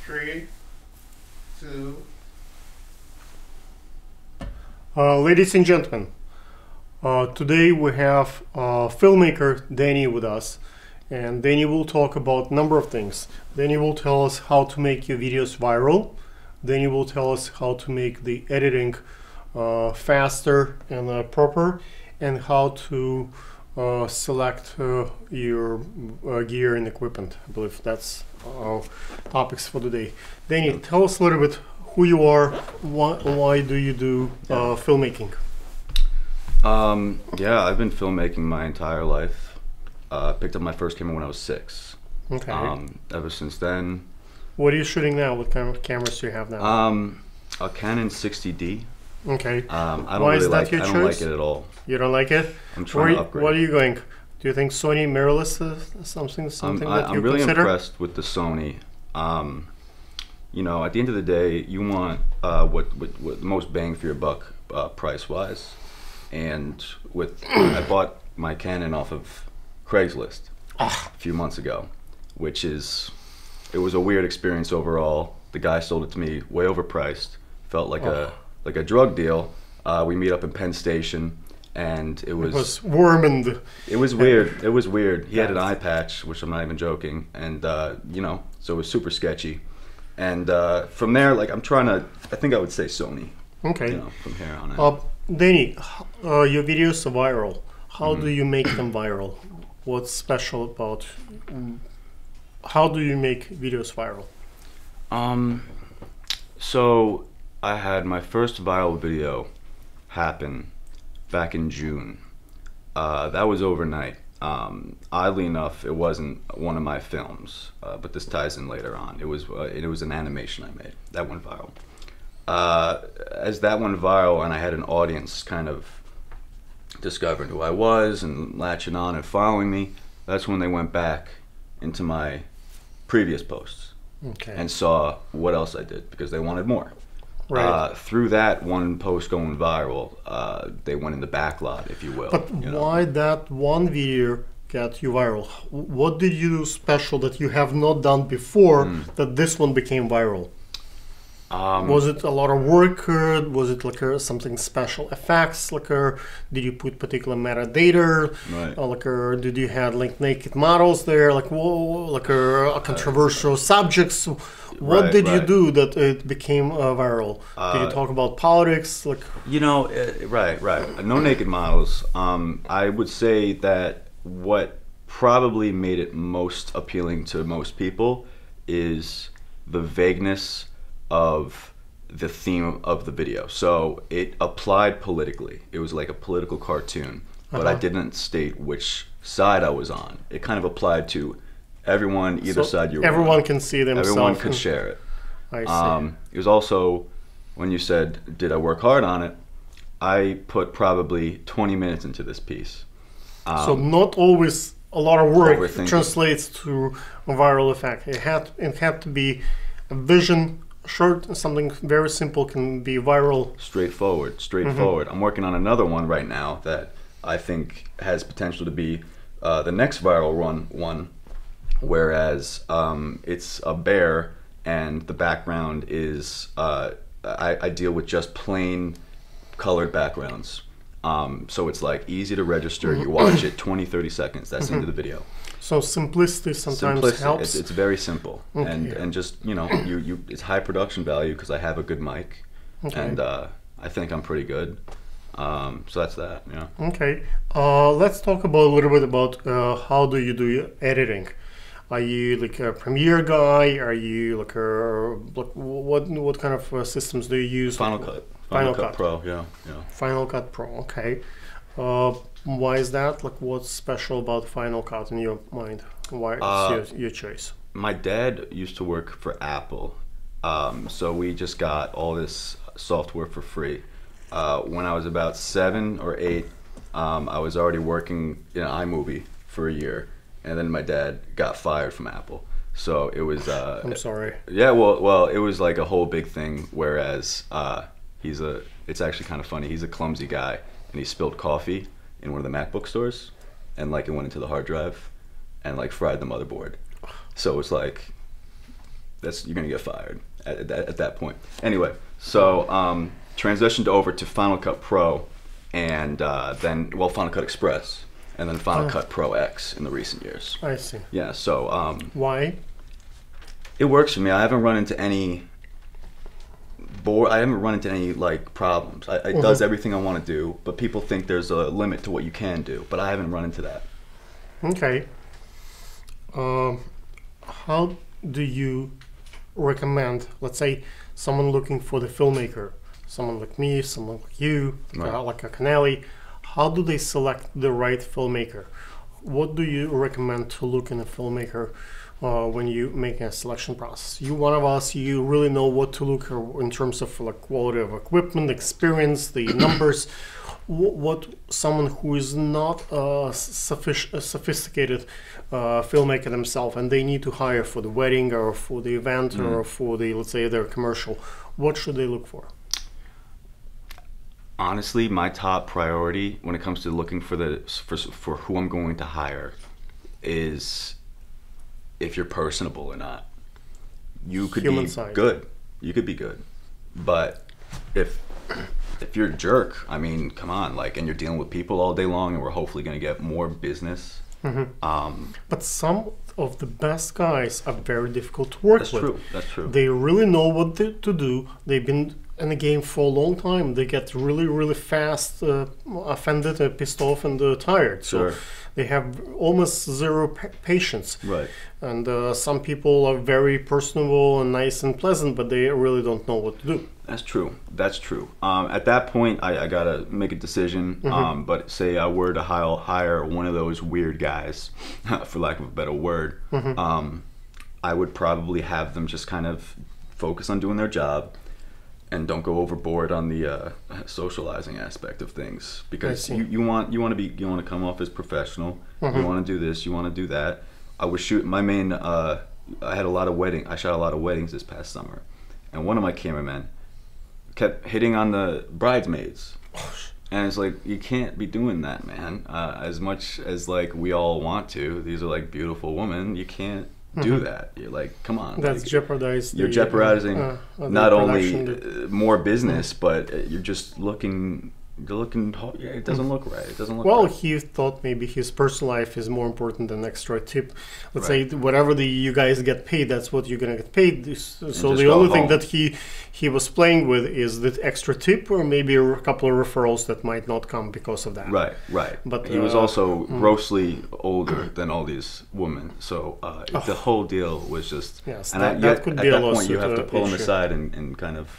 3, 2. Ladies and gentlemen, today we have filmmaker Danny with us, and Danny will talk about a number of things. Danny will tell us how to make your videos viral. Danny will tell us how to make the editing faster and proper, and how to select your gear and equipment. I believe that's topics for today. Danny, tell us a little bit who you are, why do you do filmmaking? Yeah, I've been filmmaking my entire life. Picked up my first camera when I was 6. Okay. Ever since then. What are you shooting now? What kind of cameras do you have now? A Canon 60D. Okay. I don't Why really is that like. your I don't choice? like it at all. You don't like it? I'm trying to upgrade. What are you going? Do you think Sony mirrorless is something that you I'm really consider? impressed with the Sony. You know, at the end of the day, you want what the most bang for your buck price-wise. And I bought my Canon off of Craigslist a few months ago, it was a weird experience overall. The guy sold it to me way overpriced. Felt like a drug deal. We meet up in Penn Station, and it was warm and it was weird. It was weird. He had an eye patch, which I'm not even joking, and you know, so it was super sketchy. And from there, like I think I would say Sony. Okay. You know, from here on out. Danny, your videos are viral. How do you make them viral? What's special about? How do you make videos viral? So I had my first viral video happen back in June. That was overnight. Oddly enough, it wasn't one of my films, but this ties in later on. It was an animation I made. That went viral. As that went viral and I had an audience kind of discovering who I was and latching on and following me, that's when they went back into my previous posts and saw what else I did, because they wanted more. Right. Through that one post going viral, they went in the backlot, if you will. But why that one video got you viral? What did you do special that you have not done before that this one became viral? Was it a lot of work? Was it like something special effects? Did you put particular metadata? Right. Did you have like naked models there? Controversial subjects? What did you do that it became viral? Did you talk about politics? You know, right. No naked models. I would say that what probably made it most appealing to most people is the vagueness of the theme of the video. So it applied politically. It was like a political cartoon, but I didn't state which side I was on. It kind of applied to everyone, either side you were on. Everyone can see themselves. Everyone could share it. I see. It was also, when you said, did I work hard on it? I put probably 20 minutes into this piece. So not always a lot of work translates to a viral effect. It had to be a vision. Short, something very simple can be viral. Straightforward. I'm working on another one right now that I think has potential to be the next viral one, whereas it's a bear and the background is, I deal with just plain colored backgrounds. So it's like easy to register, you watch it, 20-30 seconds, that's into the video. So simplicity sometimes helps. It's very simple, and just, you know, it's high production value because I have a good mic, and I think I'm pretty good. So that's that. Yeah. Okay. Let's talk about a little bit about how do you do your editing. Are you like a Premiere guy? Are you like what kind of systems do you use? Final Cut Pro. Yeah. Final Cut Pro. Okay. Why is that? Like, what's special about Final Cut in your mind? Why it's your choice? My dad used to work for Apple, so we just got all this software for free. When I was about 7 or 8, I was already working in iMovie for a year, and then my dad got fired from Apple. So it was. I'm sorry. Yeah, well, it was like a whole big thing. Whereas it's actually kind of funny. He's a clumsy guy, and he spilled coffee in one of the MacBook stores, and like it went into the hard drive and like fried the motherboard. So it was like you're gonna get fired at that point. Anyway, so transitioned over to Final Cut Pro, and then Final Cut Express, and then Final Cut Pro X in the recent years. I see. Yeah. So why? it works for me. I haven't run into any like problems. It does everything I want to do, but people think there's a limit to what you can do, but I haven't run into that. Okay. How do you recommend, let's say, someone looking for the filmmaker, someone like me, someone like you, like a Canelli, how do they select the right filmmaker? What do you recommend to look in a filmmaker when you make a selection process? You, one of us, you really know what to look in terms of like quality of equipment, experience, the numbers. What someone who is not a sophisticated filmmaker themselves, and they need to hire for the wedding or for the event or for the, let's say, their commercial, what should they look for? Honestly, my top priority when it comes to looking for who I'm going to hire is if you're personable or not. You could be good. You could be good, but if you're a jerk, I mean, come on, like, and you're dealing with people all day long, and we're hopefully going to get more business. But some of the best guys are very difficult to work with. That's true. That's true. They really know what to do. They've been in the game for a long time. They get really, really fast offended, pissed off, and tired. Sure. So they have almost zero patience. Right. And some people are very personable and nice and pleasant, but they really don't know what to do. That's true. That's true. At that point, I gotta make a decision. But say I were to hire one of those weird guys, for lack of a better word, I would probably have them just kind of focus on doing their job, and don't go overboard on the socializing aspect of things, because you want to come off as professional. You want to do this. You want to do that. I was shooting my main. I shot a lot of weddings this past summer, and one of my cameramen kept hitting on the bridesmaids, and it's like, you can't be doing that, man. As much as like we all want to, these are like beautiful women. You can't do that. You're like, come on. That's like, jeopardized. You're jeopardizing not only more business, but you're just looking. It doesn't look right. It doesn't look well, right. he thought maybe his personal life is more important than extra tip. Let's say whatever you guys get paid, that's what you're gonna get paid. So the only thing that he was playing with is the extra tip, or maybe a couple of referrals that might not come because of that. Right. But he was also grossly older than all these women. So the whole deal was just. Yes, and that could be a lawsuit. At that point, you have to pull him aside and kind of,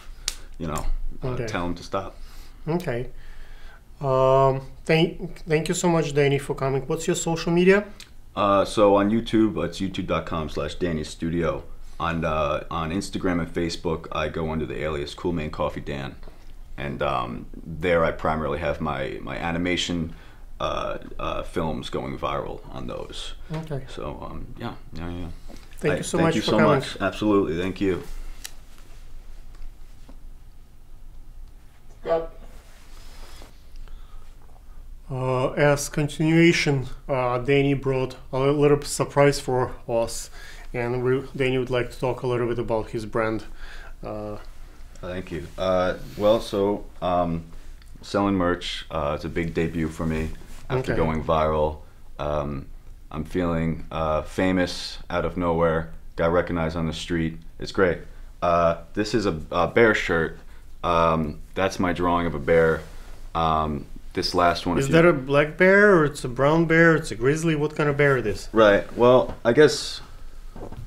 tell him to stop. Okay. Thank you so much, Danny, for coming. What's your social media? So on YouTube, it's youtube.com/DannyStudio. On Instagram and Facebook, I go under the alias Cool Man Coffee Dan, and there I primarily have my animation films going viral on those. Okay. So yeah. Thank you so much for coming. Much. Absolutely, thank you. As continuation, Danny brought a little surprise for us, and Danny would like to talk a little bit about his brand. Thank you. Selling merch. It's a big debut for me after going viral. I'm feeling famous out of nowhere. Got recognized on the street. It's great. This is a bear shirt. That's my drawing of a bear. This last one. Is that a black bear, or it's a brown bear? It's a grizzly? What kind of bear it is? Right. Well, I guess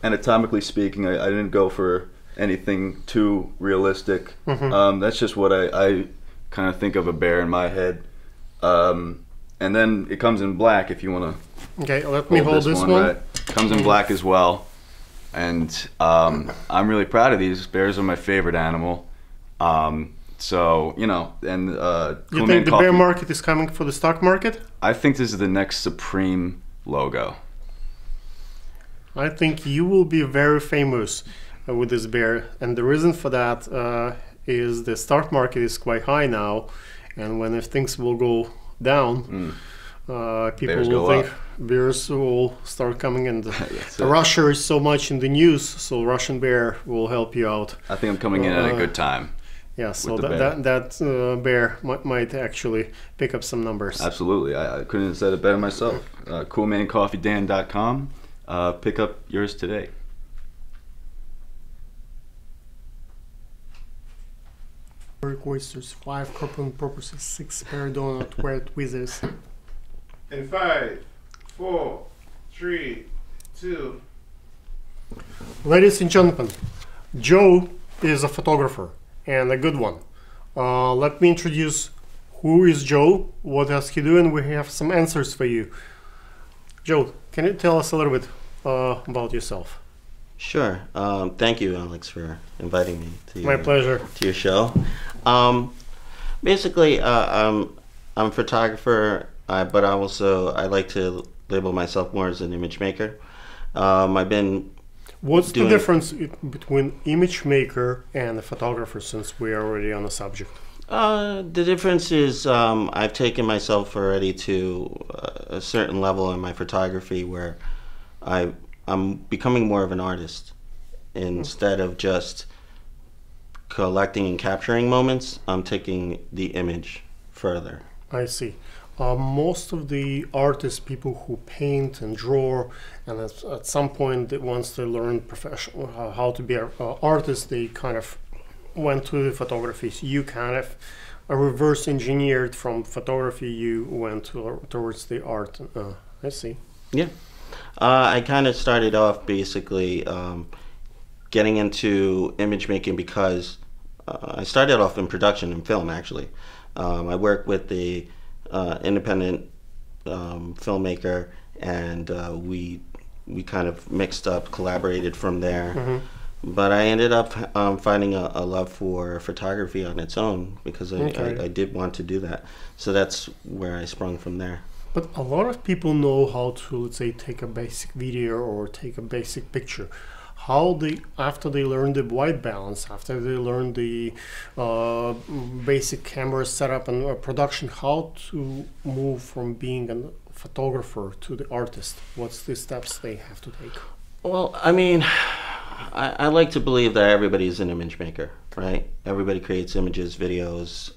anatomically speaking, I didn't go for anything too realistic. That's just what I kind of think of a bear in my head. And then it comes in black if you want to. Okay, let me hold this one. Right. Comes in black as well. And I'm really proud of these. Bears are my favorite animal. So, and you think the bear market is coming for the stock market? I think this is the next Supreme logo. I think you will be very famous with this bear, and the reason for that is the stock market is quite high now, and if things will go down, People Bears will go think up. bears will start coming in. That's it. Russia is so much in the news, so Russian bear will help you out. I think I'm coming in at a good time. Yeah, so With the bear. that bear might actually pick up some numbers. Absolutely. I couldn't have said it better myself. CoolManCoffeeDan.com. Pick up yours today. Oysters, 5 corporate purposes, 6 paradonut wet tweezers. In 5, 4, 3, 2. Ladies and gentlemen, Joe is a photographer and a good one. Let me introduce who is Joe, what does he do, and we have some answers for you. Joe, can you tell us a little bit about yourself? Sure. Thank you, Alex, for inviting me to My pleasure. to your show. Basically, I'm a photographer, but I like to label myself more as an image maker. I've been What's doing- the difference between image maker and a photographer, since we are already on the subject? The difference is I've taken myself already to a certain level in my photography where I'm becoming more of an artist instead of just collecting and capturing moments. I'm taking the image further. I see. Most of the artists, people who paint and draw, and at some point, once they learn professional how to be an artist, they kind of went to the photography. So you kind of reverse engineered from photography. You went towards the art. I see. Yeah. I kind of started off basically getting into image making because I started off in production and film, actually. I worked with the independent filmmaker, and we kind of mixed up, collaborated from there. Mm-hmm. But I ended up finding a love for photography on its own because I did want to do that. So that's where I sprung from there. But a lot of people know how to, let's say, take a basic video or take a basic picture. How they, after they learn the white balance, after they learn the basic camera setup and production, how to move from being a photographer to the artist? What's the steps they have to take? Well, I mean, I like to believe that everybody's an image maker, right? Everybody creates images, videos,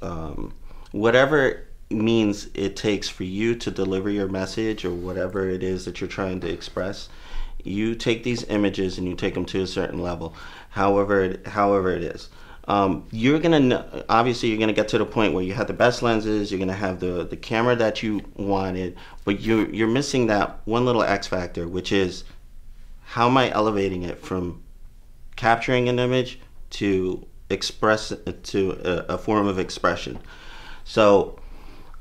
whatever means it takes for you to deliver your message or whatever it is that you're trying to express. You take these images and you take them to a certain level, however it is. You're gonna obviously you're gonna get to the point where you have the best lenses, you're gonna have the camera that you wanted, but you're missing that one little X factor, which is how am I elevating it from capturing an image to express to a form of expression. So,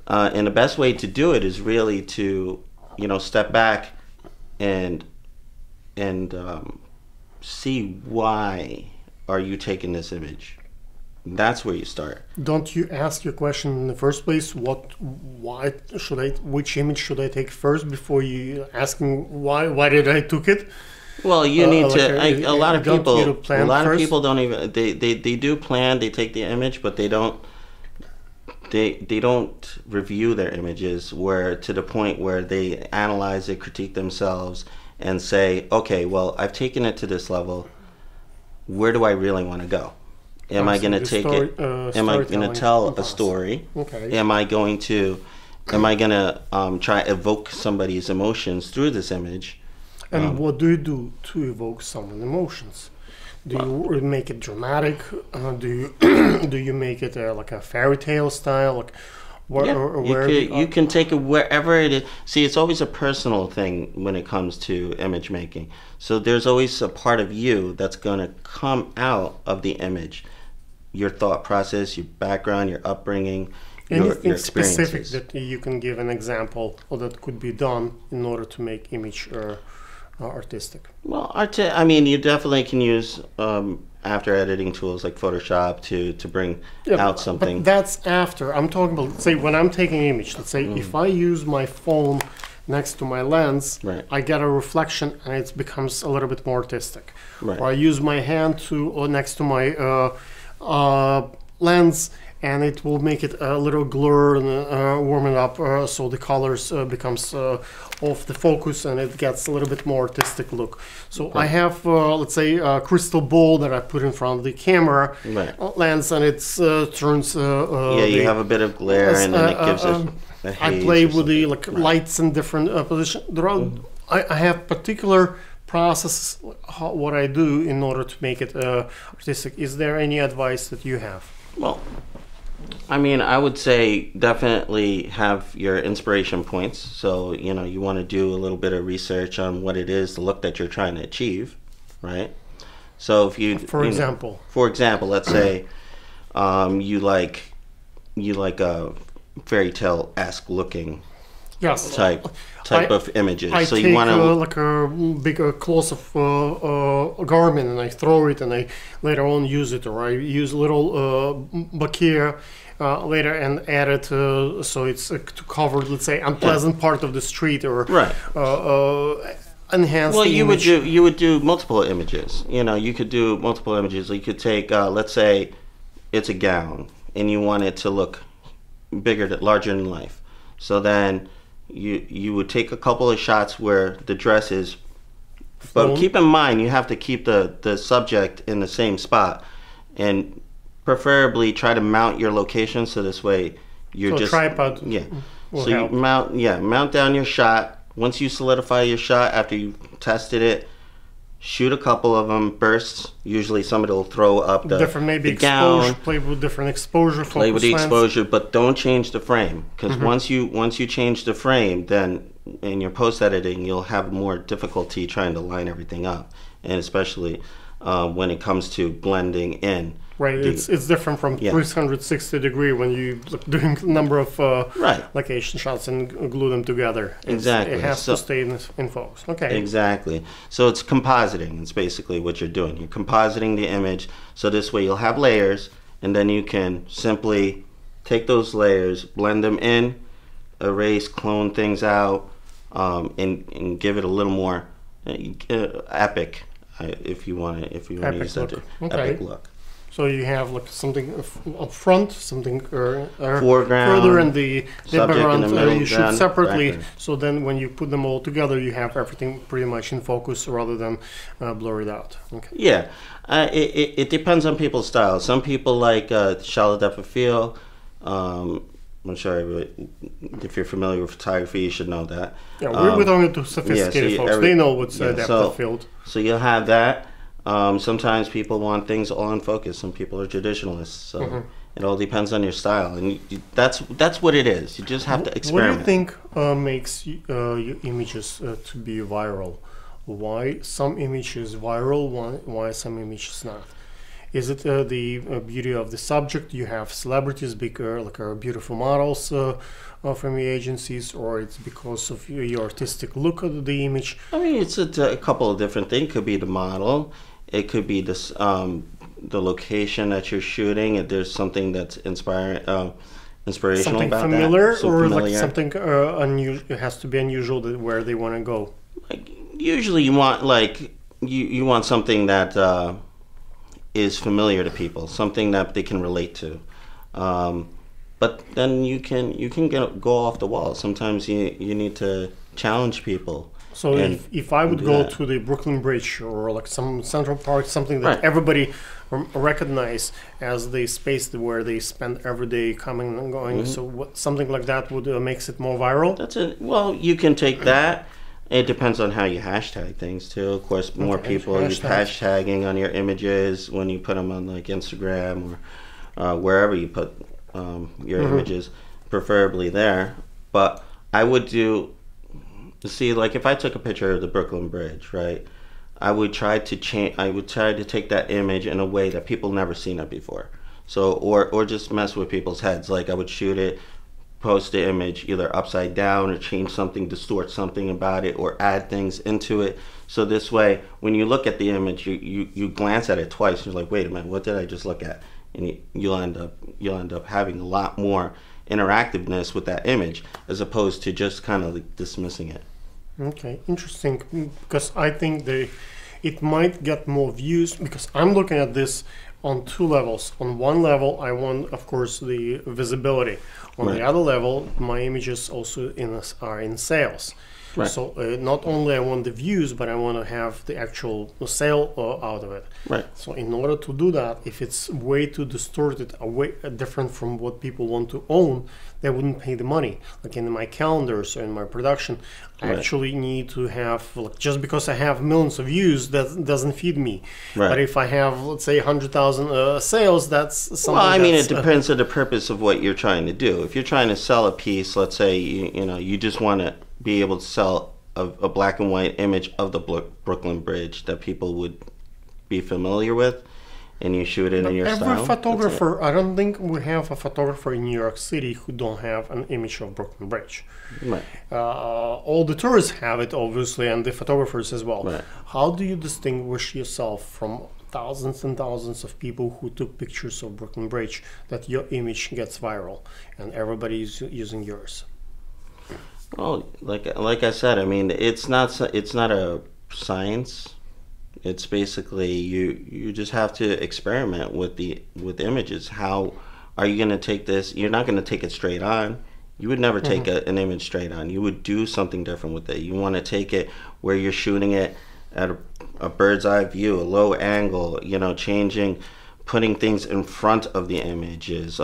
and the best way to do it is really to step back and see why are you taking this image. That's where you start. Don't you ask your question in the first place? Which image should I take first before you asking why did I took it? Well, you need like a lot of people. Plan a lot first? of people don't even. They do plan. They take the image, but they don't. They don't review their images where to the point where they analyze it, critique themselves, and say, okay, well, I've taken it to this level. Where do I really want to go? Am I going to take it? Am I going to tell a story? Okay. Am I going to try evoke somebody's emotions through this image? And what do you do to evoke someone's emotions? Do you make it dramatic? Do you make it like a fairy tale style? Like you can take it wherever it is. See, it's always a personal thing when it comes to image making. So there's always a part of you that's going to come out of the image. Your thought process, your background, your upbringing, anything your specific experiences. that you can give an example or that could be done in order to make image artistic. Well, I mean, you definitely can use after editing tools like Photoshop to bring out something. But that's after. I'm talking about, let's say, when I'm taking an image. Let's say if I use my phone next to my lens, Right. I get a reflection and it becomes a little bit more artistic. Right. Or I use my hand or next to my lens and it will make it a little blurred and warm it up so the colors becomes off the focus and it gets a little bit more artistic look. So I have, let's say, a crystal ball that I put in front of the camera lens, and it turns. You have a bit of glare, and then it gives a I play with the lights in different positions. I have particular process what I do in order to make it artistic. Is there any advice that you have? Well, I mean, I would say definitely have your inspiration points. So, you know, you want to do a little bit of research on what it is, the look that you're trying to achieve, right? So if you, for example, let's say you like a fairy tale-esque looking type of images. I so take you want to like a big close-up garment and I throw it and I later on use it, or I use a little bakir later and add it so it's to cover, let's say, unpleasant part of the street, or enhance. Well, the image. you would do multiple images. You know, you could do multiple images. You could take, let's say, it's a gown and you want it to look bigger, larger than life. So then you would take a couple of shots where the dress is, but keep in mind you have to keep the subject in the same spot, and preferably try to mount your location so this way you're just tripod. So you mount down your shot. Once you solidify your shot after you tested it, shoot a couple of them, bursts. Usually somebody will throw up the different, maybe the exposure, gown. play with different exposure, Play with the lens. exposure, but don't change the frame, because once you change the frame, then in your post editing you'll have more difficulty trying to line everything up, and especially when it comes to blending in. Right, it's different from 360 degree when you doing a number of location shots and glue them together. Exactly. It has to stay in focus. Okay. Exactly. So it's compositing. It's basically what you're doing. You're compositing the image, so this way you'll have layers, and then you can simply take those layers, blend them in, erase, clone things out, and give it a little more epic, if you want to use that epic look. So you have like something up front, something foreground, further, and the background in the middle, you shoot separately. background. So then when you put them all together, you have everything pretty much in focus rather than blurred out. Okay. Yeah, it depends on people's style. Some people like shallow depth of field. I'm sure if you're familiar with photography, you should know that. Yeah, we're talking to sophisticated folks. They know what's depth of field. So you'll have that. Sometimes people want things all in focus. Some people are traditionalists. So it all depends on your style, and that's what it is. You just have to experiment. What do you think makes your images to be viral? Why some images viral? Why some images not? Is it the beauty of the subject? You have celebrities, bigger, like beautiful models from the agencies, or it's because of your artistic look at the image? I mean, it's a couple of different things. It could be the model. It could be this, the location that you're shooting. If there's something that's inspirational something about familiar, that. Or like something unusual. It has to be unusual where they want to go. Like, usually, you want you want something that is familiar to people, something that they can relate to. But then you can go off the wall. Sometimes you need to challenge people. So if I would go to the Brooklyn Bridge or like some Central Park, something that everybody recognize as the space where they spend every day coming and going, so something like that would makes it more viral? That's it. Well, you can take that. It depends on how you hashtag things too. Of course, more people use hashtagging on your images when you put them on like Instagram or wherever you put your images, preferably there. But I would see, like if I took a picture of the Brooklyn Bridge, right? I would try to take that image in a way that people never seen it before. So or just mess with people's heads. Like I would shoot it, post the image either upside down or change something, distort something about it, or add things into it. So this way, when you look at the image, you glance at it twice. You're like, wait a minute, what did I just look at? And you'll end up having a lot more interactiveness with that image, as opposed to just kind of like dismissing it. Okay, interesting. Because I think it might get more views, because I'm looking at this on two levels. On one level, I want, of course, the visibility. On Right. the other level, my images also are in sales. Right. So not only I want the views, but I want to have the actual sale out of it. Right. So in order to do that, if it's way too distorted, way different from what people want to own, they wouldn't pay the money. Like in my calendars or in my production, I Right. actually need to have, like, just because I have millions of views, that doesn't feed me. Right. But if I have, let's say, 100,000 sales, that's something. Well, I mean, it that's, depends on the purpose of what you're trying to do. If you're trying to sell a piece, let's say you just want to be able to sell a black and white image of the Brooklyn Bridge that people would be familiar with, and you shoot it in your every style. that's it. photographer, I don't think we have a photographer in New York City who don't have an image of Brooklyn Bridge. Right. All the tourists have it, obviously, and the photographers as well. Right. How do you distinguish yourself from thousands and thousands of people who took pictures of Brooklyn Bridge, that your image gets viral and everybody's using yours? Well, like I said, I mean, it's not a science. It's basically you just have to experiment with images. How are you going to take this? You're not going to take it straight on. You would never take an image straight on. You would do something different with it. You want to take it where you're shooting it at a bird's eye view, a low angle, changing, putting things in front of the images,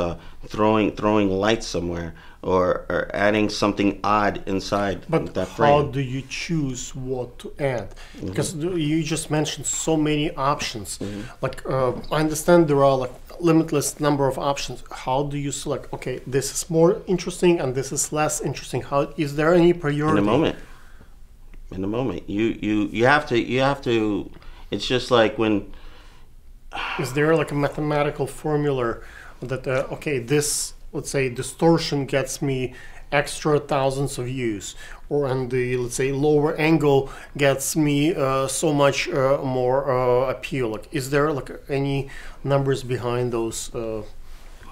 throwing lights somewhere, or adding something odd inside But that frame. how do you choose what to add? Because you just mentioned so many options. Like I understand there are like limitless number of options. How do you select? Okay, this is more interesting and this is less interesting. How is there any priority? In the moment, you have to. It's just like when. Is there like a mathematical formula that okay, this, let's say, distortion gets me extra thousands of views, or and the, let's say, lower angle gets me so much more appeal? Like, is there like any numbers behind those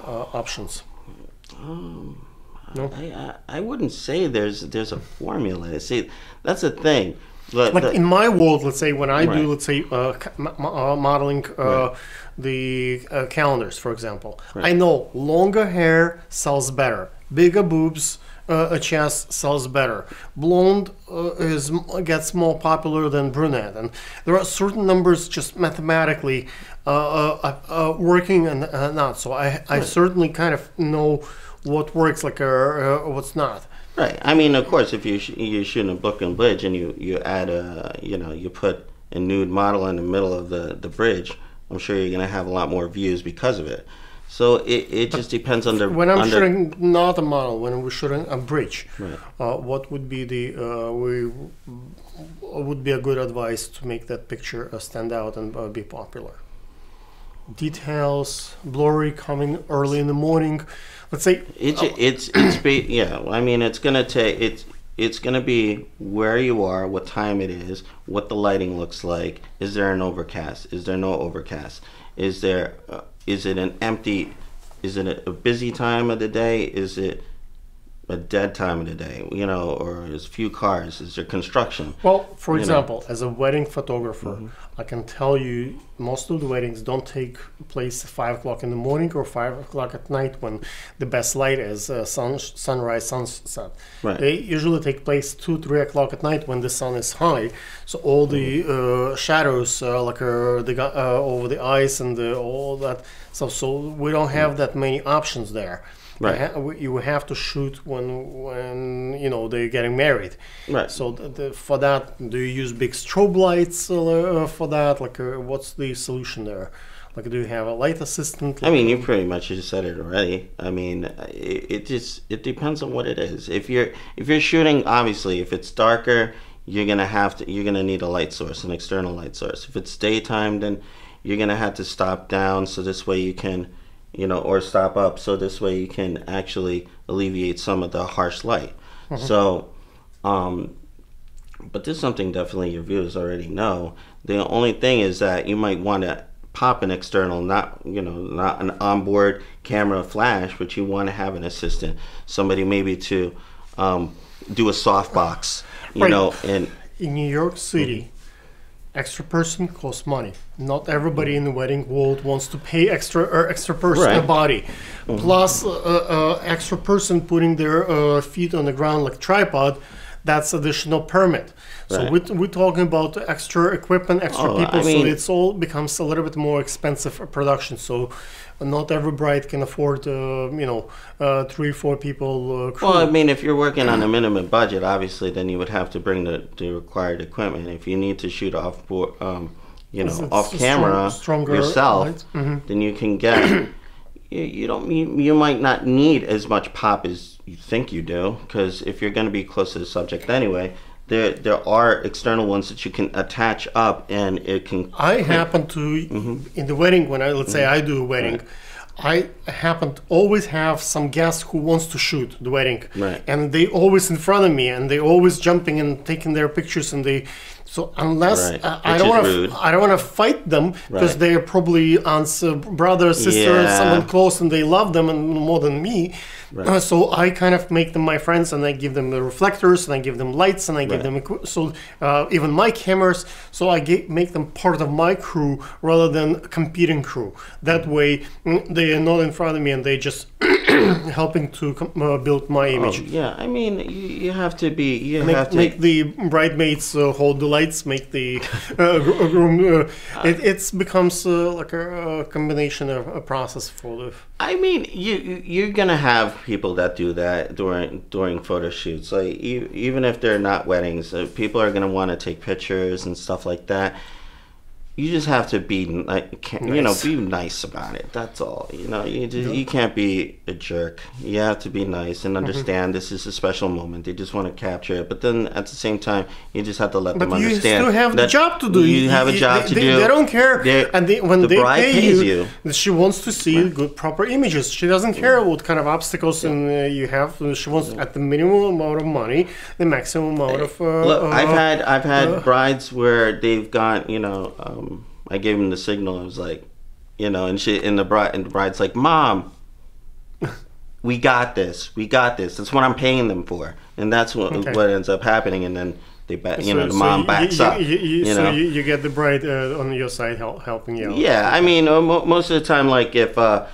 options? No? I wouldn't say there's a formula. See, that's the thing. Like in my world, let's say, when I Right. do, let's say, modeling the calendars, for example, I know longer hair sells better, bigger boobs, a chest sells better, blonde gets more popular than brunette, and there are certain numbers just mathematically working and not. So I certainly kind of know what works, like what's not. Right. I mean, of course, if you're shooting a Brooklyn Bridge and you add you put a nude model in the middle of the bridge, I'm sure you're going to have a lot more views because of it. So it just depends on the. When I'm shooting not a model, when we're shooting a bridge, Right. What would be would be a good advice to make that picture stand out and be popular? Details, blurry, coming early in the morning. Let's say yeah. I mean, it's gonna be where you are, what time it is, what the lighting looks like. Is there an overcast? Is there no overcast? Is it an empty? Is it a busy time of the day? Is it a dead time of the day? Or there's few cars? Is there construction? Well, for example, as a wedding photographer, I can tell you most of the weddings don't take place at 5 o'clock in the morning or 5 o'clock at night when the best light is sunrise, sunset. Right. They usually take place 2, 3 o'clock at night when the sun is high. So all the shadows, over the ice and all that stuff. So we don't have that many options there. Right. You have to shoot when they're getting married. Right. So for that, do you use big strobe lights for that? Like, what's the solution there? Like, do you have a light assistant? I mean, you pretty much just said it already. I mean, it depends on what it is. If you're shooting, obviously, if it's darker, you're gonna need a light source, an external light source. If it's daytime, then you're gonna have to stop down so this way you can. Or stop up, so this way you can actually alleviate some of the harsh light. So, but this is something definitely your viewers already know. The only thing is that you might want to pop an external, not an onboard camera flash, but you want to have an assistant, somebody maybe to do a softbox, Right. and in New York City, extra person costs money. Not everybody in the wedding world wants to pay extra person a Right. body. Plus, extra person putting their feet on the ground like tripod, that's additional permit. So Right. we're talking about extra equipment, extra Oh, people, I mean- so it's all becomes a little bit more expensive production. So not every bride can afford, 3-4 people crew. Well, I mean, if you're working on a minimum budget, obviously, then you would have to bring the required equipment. If you need to shoot off, It's off a camera stronger yourself, light. Mhm. then you can get. You might not need as much pop as you think you do, because if you're going to be close to the subject anyway, there are external ones that you can attach up, and it can. I happen to, in the wedding, when let's say I do a wedding, I happen to always have some guest who wants to shoot the wedding, Right. and they always in front of me, and they always jumping and taking their pictures, and they. So unless Right. I Which don't is want rude. to, I don't want to fight them because Right. they are probably aunts, brother, sister, Yeah. someone close, and they love them and more than me. Right. So I kind of make them my friends, and I give them the reflectors, and I give them lights, and I give Right. them even my cameras. So I make them part of my crew rather than competing crew. That way, they are not in front of me, and they just helping to build my image. Oh, yeah, I mean, you have to be. You have to. Make the bridesmaids hold the lights. Make the groom. It becomes like a combination of a process for the. I mean, you're gonna have people that do that during photo shoots. Like even if they're not weddings, people are gonna want to take pictures and stuff like that. You just have to be be nice about it. That's all. You can't be a jerk. You have to be nice and understand this is a special moment. They just want to capture it, but then at the same time, you just have to let them But you understand. still have the that job to do. You have a job to do. They don't care, and when the they bride pay pays you, she wants to see good, proper images. She doesn't care what kind of obstacles you have. She wants at the minimum amount of money, the maximum amount of. Look, I've had brides where they've gone. I gave them the signal. I was like, and the bride's like, "Mom, we got this. We got this. That's what I'm paying them for." And that's what ends up happening. And then they the mom backs up. So you get the bride on your side helping you out. Yeah, I mean, most of the time, like if I'm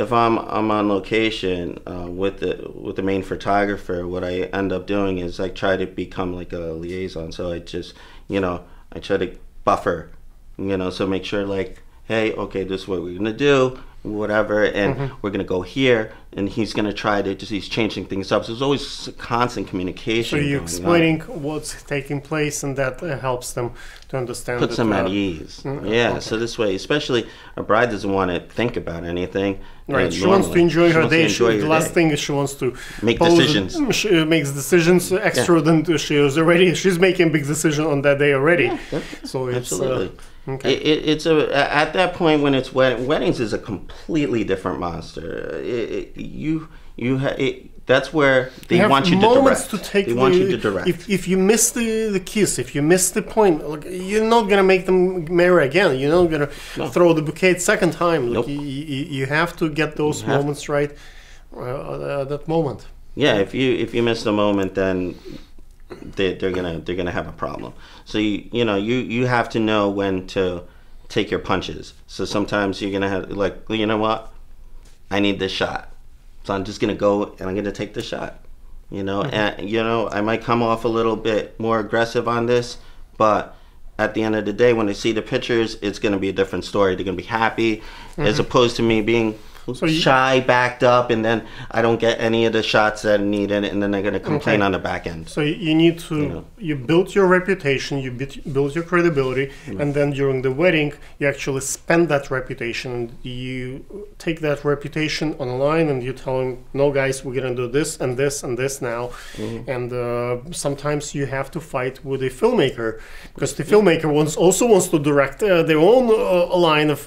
on location with the main photographer, what I end up doing is I try to become like a liaison. So I just I try to buffer, so make sure like, hey, okay, this is what we're gonna do, whatever, and we're gonna go here, and he's gonna try to he's changing things up. So there's always constant communication. So you're going explaining on. what's taking place, and that helps them to understand. Puts them at ease. Yeah. So this way, especially a bride doesn't want to think about anything. Right, she wants to enjoy her day. The last thing is she wants to make decisions. She makes decisions extra than she is already. She's making big decision on that day already. Yeah, so it's absolutely. Okay. It's at that point when it's weddings is a completely different monster. That's where they want you to direct. They want you to direct. If you miss the kiss, if you miss the point, like, you're not gonna make them marry again. You're not gonna throw the bouquet second time. Like, you have to get those moments right at that moment. Yeah, if you miss the moment, then they're gonna have a problem. So you have to know when to take your punches. So sometimes you're gonna have like, you know what, I need this shot. So I'm just gonna go and I'm gonna take the shot, and I might come off a little bit more aggressive on this, but at the end of the day, when they see the pictures, it's gonna be a different story. They're gonna be happy, as opposed to me being shy, backed up, and then I don't get any of the shots that I needed, and then they're gonna complain on the back end. So you need to you build your reputation, you build your credibility, and then during the wedding you actually spend that reputation, and you take that reputation online, and you tell them, no guys, we're gonna do this and this and this now. And sometimes you have to fight with a filmmaker, because the filmmaker also wants to direct their own line of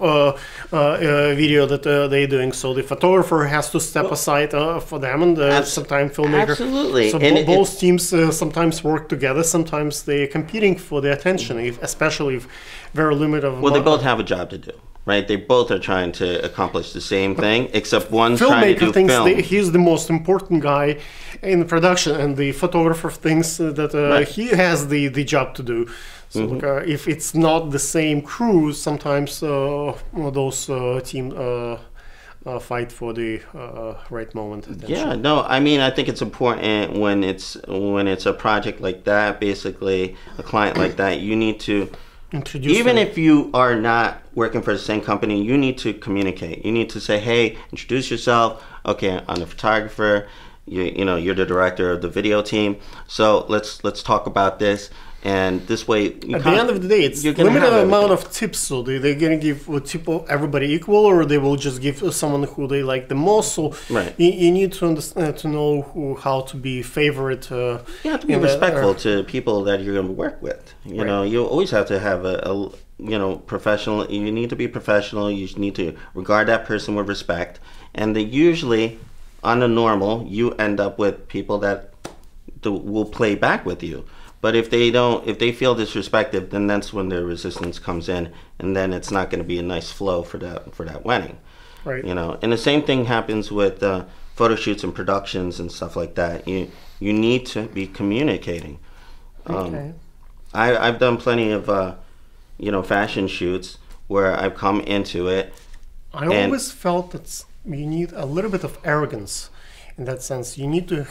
video that they're doing. So the photographer has to step aside for them, and sometimes filmmaker. Absolutely. So both teams sometimes work together. Sometimes they're competing for the attention, especially if very limited. Well, they both have a job to do. right? They both are trying to accomplish the same thing, except one's trying to do Filmmaker thinks film. he's the most important guy in the production, and the photographer thinks that Right. he has the job to do. So if it's not the same crew, sometimes those team fight for the right moment. Yeah, no, I mean, I think it's important when it's a project like that, basically a client like that, you need to, Introduce even them. if you are not working for the same company, you need to communicate. You need to say, hey, introduce yourself. Okay, I'm the photographer. You know, you're the director of the video team. So let's talk about this. And this way, At the end of the day, it's limited amount of tips. So they're gonna give tip everybody equal, or they will just give someone who they like the most. So Right. you need to understand to know how to be favorite. You have to be respectful to people that you're going to work with. You know, you always have to have a professional. You need to be professional. You need to regard that person with respect. And they usually, on the normal, you end up with people that will play back with you. But if they don't, if they feel disrespected, then that's when their resistance comes in, and then it's not going to be a nice flow for that wedding. Right. You know, and the same thing happens with photo shoots and productions and stuff like that. You need to be communicating. Okay. I've done plenty of fashion shoots where I've come into it. I always felt that you need a little bit of arrogance in that sense. You need to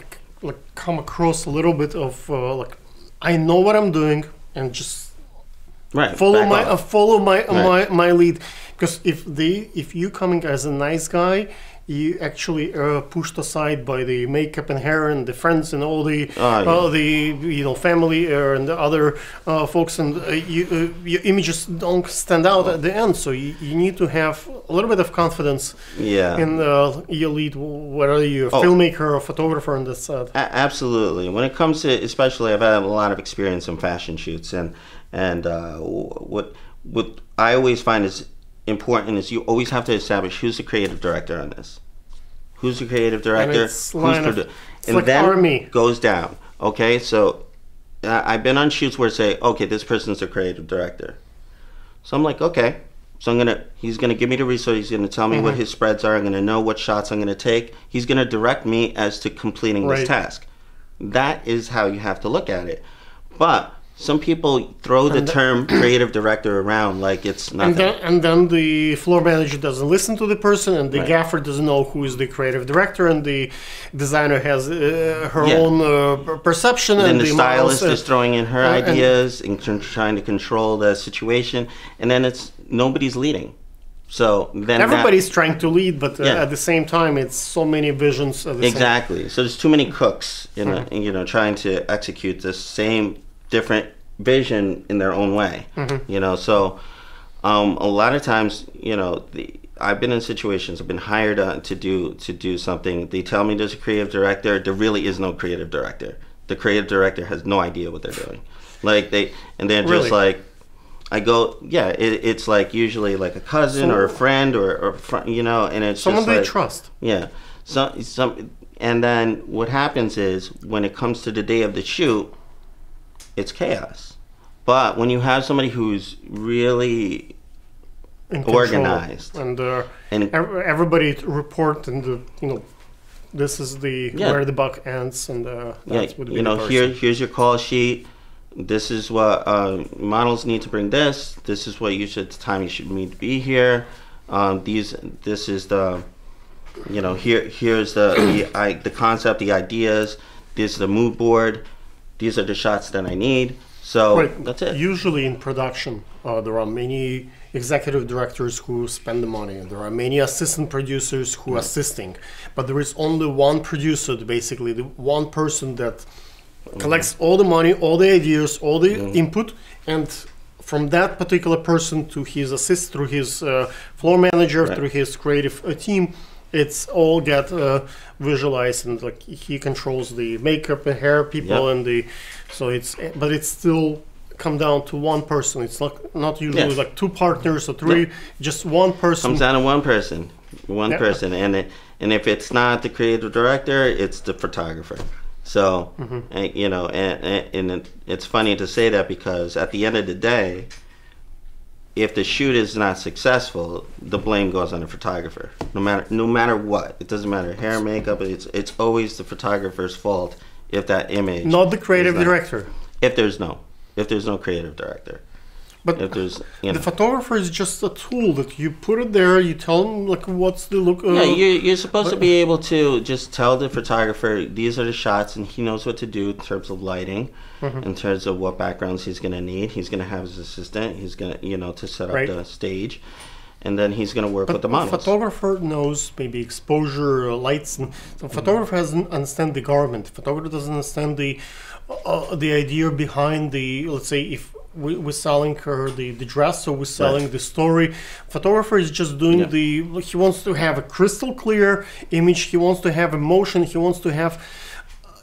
come across a little bit of I know what I'm doing, and just follow my lead. Because if you coming as a nice guy, you actually pushed aside by the makeup and hair and the friends and all the family and the other folks, and your images don't stand out at the end. So you need to have a little bit of confidence in your lead, whether you're a filmmaker or a photographer on this side. Absolutely. When it comes to, especially, I've had a lot of experience in fashion shoots, and what I always find is important is you always have to establish who's the creative director on this. Who's the creative director? And then army goes down. Okay, so I've been on shoots where say, okay, this person's the creative director. So I'm like, okay, so he's gonna give me the resources. He's gonna tell me what his spreads are. I'm gonna know what shots I'm gonna take. He's gonna direct me as to completing this task. That is how you have to look at it. But some people throw the term creative director around like it's nothing. And then the floor manager doesn't listen to the person, and the gaffer doesn't know who is the creative director, and the designer has her own perception. And the stylist is throwing in her ideas and trying to control the situation, and then nobody's leading. So then everybody's trying to lead, but at the same time, it's so many visions. Exactly. So there's too many cooks, trying to execute the same different vision in their own way. So a lot of times, I've been in situations, I've been hired to do something. They tell me there's a creative director. There really is no creative director. The creative director has no idea what they're doing. Just like, I go, it's like usually like a cousin or a friend or and it's someone just like, they trust. Yeah. And then what happens is when it comes to the day of the shoot, it's chaos. But when you have somebody who's really organized and everybody report, and this is where the buck ends, and that's would be here's your call sheet. This is what models need to bring. This is what time you should need to be here. This is the here's the concept, the ideas. This is the mood board. These are the shots that I need. So that's it. Usually in production, there are many executive directors who spend the money, and there are many assistant producers who are assisting. But there is only one producer, basically the one person that collects all the money, all the ideas, all the input, and from that particular person to his assist, through his floor manager, through his creative team, it's all get visualized, and he controls the makeup and hair people, and but it's still come down to one person. It's not usually like two partners or three, just one person. Comes down to one person, person, and if it's not the creative director, it's the photographer. So and it's funny to say that, because at the end of the day, if the shoot is not successful, the blame goes on the photographer. No matter what, it doesn't matter hair, makeup. It's always the photographer's fault if that image. Not the creative director. If there's no creative director. But if there's, the photographer is just a tool that you put it there. You tell them like what's the look. Yeah, you're supposed to be able to just tell the photographer these are the shots, and he knows what to do in terms of lighting, in terms of what backgrounds he's going to need. He's going to have his assistant. He's going to to set up the stage, and then he's going to work with the models. The photographer knows maybe exposure, lights, and the photographer doesn't understand the garment. The photographer doesn't understand the idea behind the, let's say, if we're selling her the dress, so we're selling the story. Photographer is just doing he wants to have a crystal clear image. He wants to have emotion. He wants to have.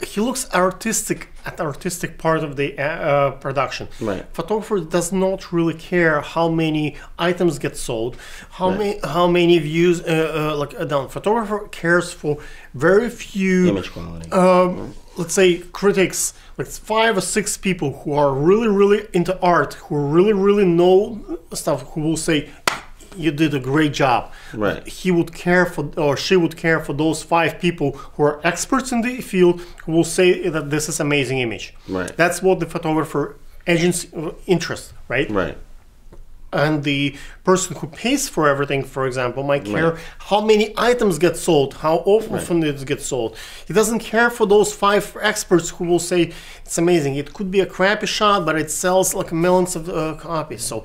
He looks artistic at the artistic part of the production. Right. Photographer does not really care how many items get sold, how many views done. Photographer cares for very few image quality. Let's say critics, like 5 or 6 people who are really into art, who really know stuff, who will say, you did a great job. Right. He would care for, or she would care for those 5 people who are experts in the field, who will say that this is amazing image. Right. That's what the photographer agency interest, right? Right. And the person who pays for everything, for example, might care how many items get sold, how often it gets sold. He doesn't care for those 5 experts who will say it's amazing. It could be a crappy shot, but it sells like millions of copies. So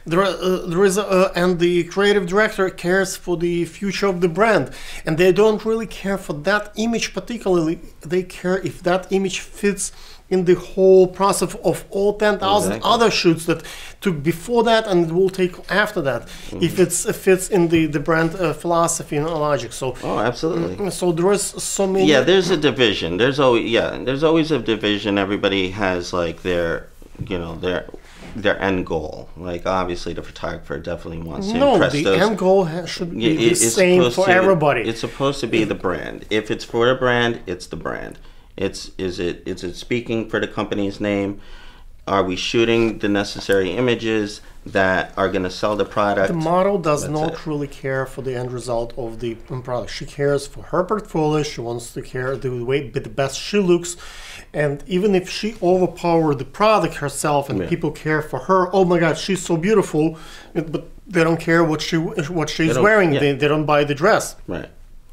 there is and the creative director cares for the future of the brand, and they don't really care for that image particularly. They care if that image fits in the whole process of all 10,000 other shoots that took before that and it will take after that, if it fits in the brand philosophy and logic. So absolutely. So there is so many. Yeah, there's a division. There's always a division. Everybody has like their end goal. Like obviously the photographer definitely wants to impress those. The end goal should be the same for everybody. It's supposed to be the brand. If it's for a brand, it's the brand. Is it speaking for the company's name? Are we shooting the necessary images that are going to sell the product? The model does not really care for the end result of the product. She cares for her portfolio. She wants to care the way the best she looks. And even if she overpowered the product herself and people care for her, oh my God, she's so beautiful, but they don't care what she's wearing. They don't buy the dress. Right.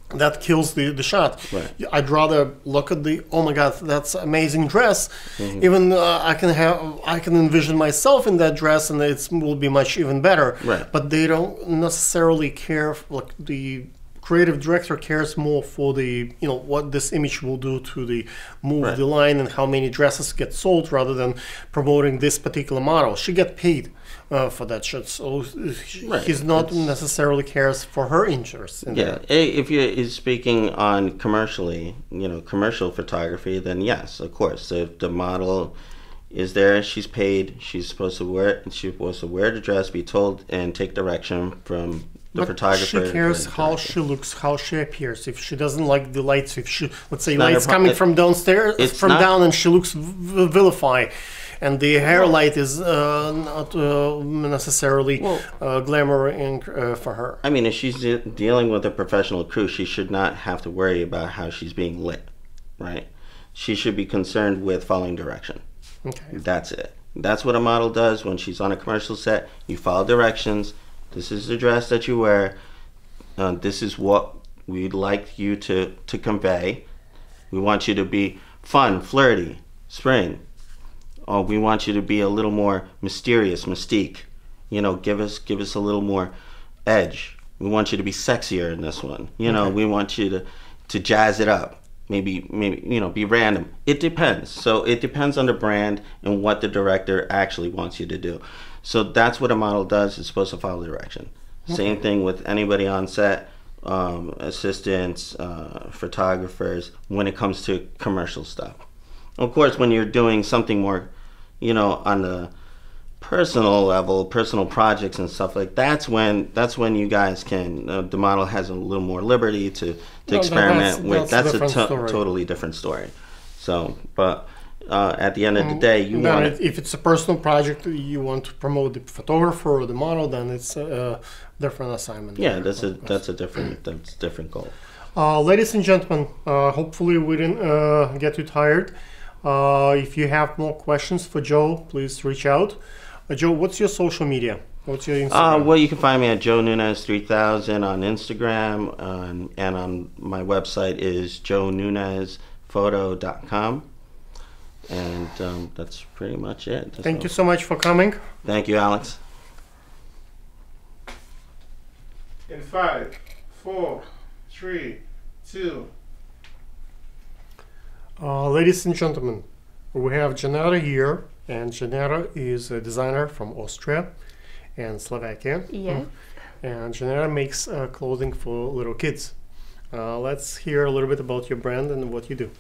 That kills the shot. Right. I'd rather look at the, oh my God, that's an amazing dress. Even I can envision myself in that dress, and it will be much even better. Right. But they don't necessarily care. Like the creative director cares more for the what this image will do to the move the line and how many dresses get sold, rather than promoting this particular model. She get paid for that shot, so he's not necessarily cares for her interests in that. If you're speaking on commercially, commercial photography, then yes, of course. If the model is there, she's paid, she's supposed to wear the dress, be told, and take direction from the photographer. She cares how she looks, how she appears. If she doesn't like the lights, if she, let's say, lights coming from downstairs, down, and she looks vilified, and the hair light is not necessarily glamoring for her. I mean, if she's dealing with a professional crew, she should not have to worry about how she's being lit, right? She should be concerned with following direction. Okay. That's it. That's what a model does when she's on a commercial set. You follow directions. This is the dress that you wear. This is what we'd like you to convey. We want you to be fun, flirty, spring. Or we want you to be a little more mysterious, mystique. Give us a little more edge. We want you to be sexier in this one. We want you to jazz it up. Maybe be random. It depends. So it depends on the brand and what the director actually wants you to do. So that's what a model does. It's supposed to follow direction. Same thing with anybody on set, assistants, photographers, when it comes to commercial stuff. Of course, when you're doing something more, on the personal level, personal projects and stuff like that's when you guys can. The model has a little more liberty to experiment with. That's a totally different story. So, but at the end of the day, you want it. If it's a personal project, you want to promote the photographer or the model, then it's a different assignment. Yeah, that's a different goal. Ladies and gentlemen, hopefully we didn't get you tired. If you have more questions for Joe, please reach out. Joe, what's your social media? What's your Instagram? Well, you can find me at Joe Nunez 3000 on Instagram, and on my website is joenunezphoto.com. And that's pretty much it. Thank you so much for coming. Thank you, Alex. In 5, 4, 3, 2. Ladies and gentlemen, we have Janara here, and Janara is a designer from Austria and Slovakia. Yes. And Janara makes clothing for little kids. Let's hear a little bit about your brand and what you do.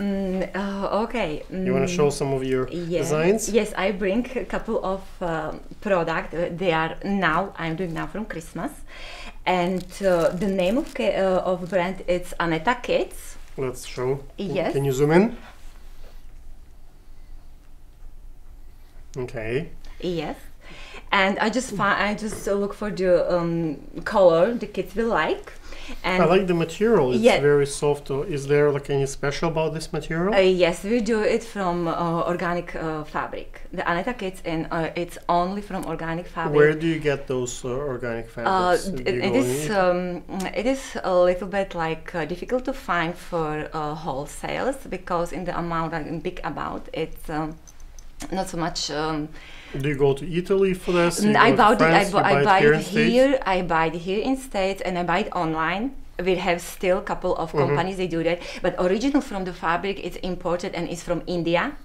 Okay. You want to show some of your designs? Yes, I bring a couple of products. They are I'm doing now from Christmas. And the name of brand is Aneta Kids. Let's show. Yes. Can you zoom in? Okay. Yes. And I just look for the color the kids will like. And I like the material. It's yeah. very soft. Is there like any special about this material? Yes, we do it from organic fabric. The Aneta Kids, and it's only from organic fabric. Where do you get those organic fabrics? It is a little bit like difficult to find for wholesales, because in the amount, big amount, it's not so much. Do you go to Italy for this? I buy it here. I buy it here in States, and I buy it online. We have still a couple of companies they do that, but original from the fabric is imported and is from India,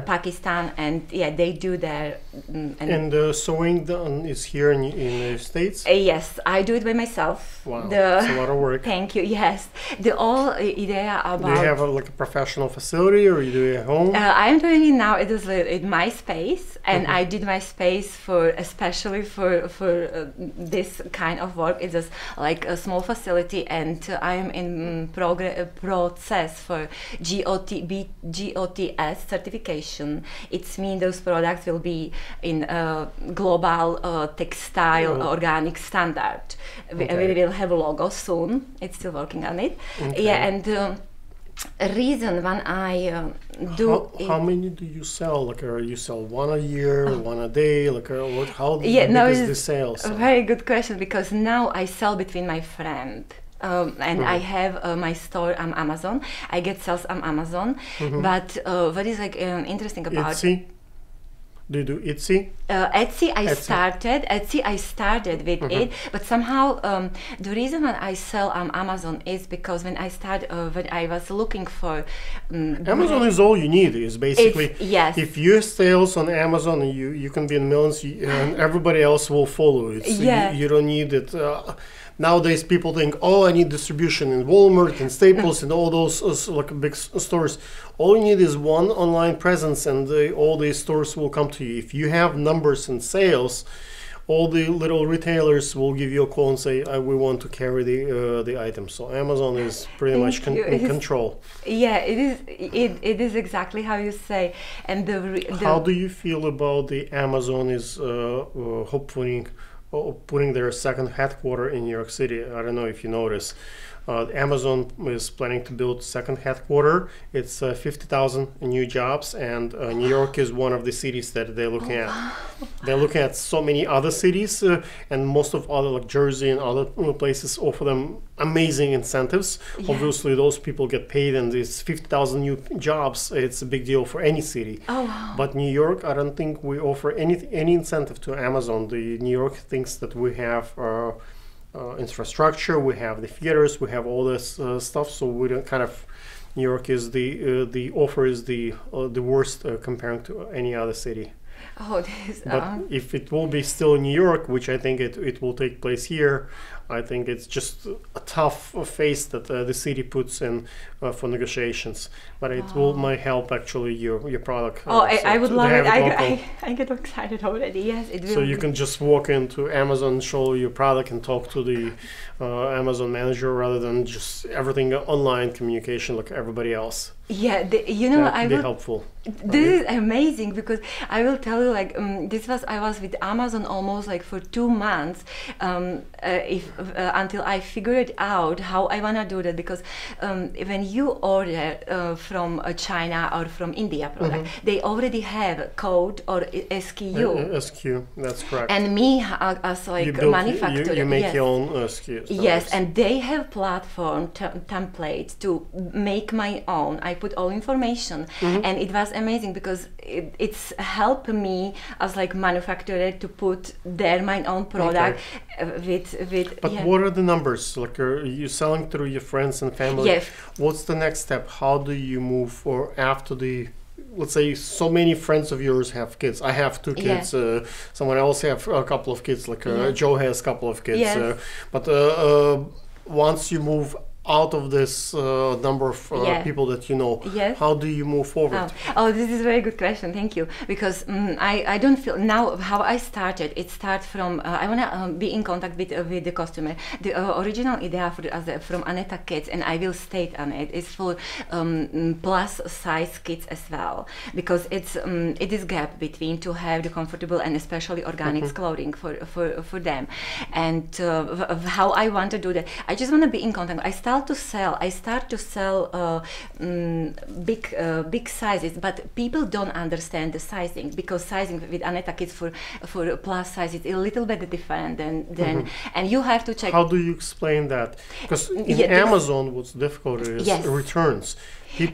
Pakistan, and yeah, they do their. And the sewing done is here in the States? Yes, I do it by myself. Wow, it's a lot of work. Thank you. Yes, the whole idea about. Do you have a professional facility, or you do it at home? I'm doing it now. It is in my space, and I did my space especially for this kind of work. It is like a small facility, and I am in process for GOTS certification. It means those products will be in global textile organic standard. We will have a logo soon. It's still working on it. Okay. Yeah, and reason when I do. How many do you sell? Like, you sell one a year, one a day? Like, how big is the sales? A very good question, because now I sell between my friend. I have my store on Amazon. I get sales on Amazon. But what is interesting about Etsy? Do you do Etsy? Etsy I started with it, but somehow the reason when I sell on Amazon is because when I was looking for Amazon is all you need. Is basically yes. If your sales on Amazon, you can be in millions, and everybody else will follow it. So you don't need it. Nowadays, people think, oh, I need distribution in Walmart and Staples and all those big stores. All you need is one online presence, and all these stores will come to you. If you have numbers and sales, all the little retailers will give you a call and say, we want to carry the items. So Amazon is pretty much in control. Yeah, it is. It is exactly how you say. And how do you feel about the Amazon is hopefully putting their second headquarters in New York City? I don't know if you notice. Amazon is planning to build second headquarters. It's 50,000 new jobs, and New York is one of the cities that they're looking at. They're looking at so many other cities, and most of other like Jersey and other places offer them amazing incentives. Obviously, those people get paid, and it's 50,000 new jobs. It's a big deal for any city. But New York, I don't think we offer any incentive to Amazon. The New York thinks that we have infrastructure, we have the theaters, we have all this stuff. So we don't New York is the offer is the worst comparing to any other city. But if it will be still in New York, which I think it will take place here, I think it's just a tough phase that the city puts in for negotiations. But it might help actually your product. I would love it. I get excited already. Yes, it will. So you can just walk into Amazon, show your product, and talk to the Amazon manager rather than just everything online communication like everybody else. Yeah, you know, that be helpful. This is amazing, because I will tell you, like, I was with Amazon almost like for 2 months, until I figured out how I wanna do that, because when you order from China or from India product, they already have a code or SKU. SKU, that's correct. And me as like manufacturer, you make your own SKUs. Yes, and they have platform template to make my own. I put all information, and it was amazing, because it's helped me as like manufacturer to put my own product with. But what are the numbers? Like, are you selling through your friends and family? Yes. What's the next step? How do you move, or after let's say so many friends of yours have kids. I have 2 kids. Someone else have a couple of kids. Like Joe has a couple of kids. Yes. But once you move out of this number of people that you know, how do you move forward? Oh, this is a very good question. Thank you. Because I don't feel now how I started. It starts from I want to be in contact with the customer. The original idea from Aneta Kids, and I will state on it, is for plus size kids as well, because it is gap between to have the comfortable and especially organic clothing for them. And how I want to do that, I just want to be in contact. I start to sell big sizes, but people don't understand the sizing, because sizing with Aneta Kids for plus size is a little bit different than and you have to check. How do you explain that? Because in Amazon, what's difficult is returns.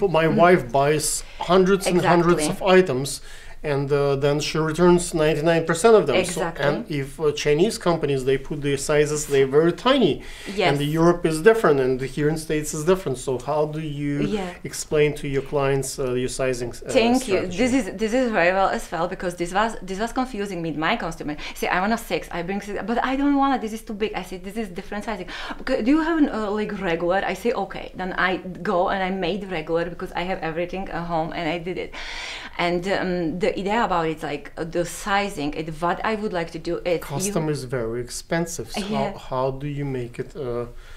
My wife buys hundreds and hundreds of items, and then she returns 99% of them. Exactly. So, and if Chinese companies, they put their sizes, they're very tiny. Yes. And the Europe is different, and here in States is different. So how do you explain to your clients your sizing Thank strategy? you. This is very well as well, because this was confusing with my customer. Say, I want a 6, I bring 6, but I don't want it. This is too big. I say, this is different sizing. Okay, do you have like regular? I say, okay. Then I go and I made regular, because I have everything at home, and I did it. And the idea about it is like the sizing. What I would like to do is custom is very expensive. So how do you make it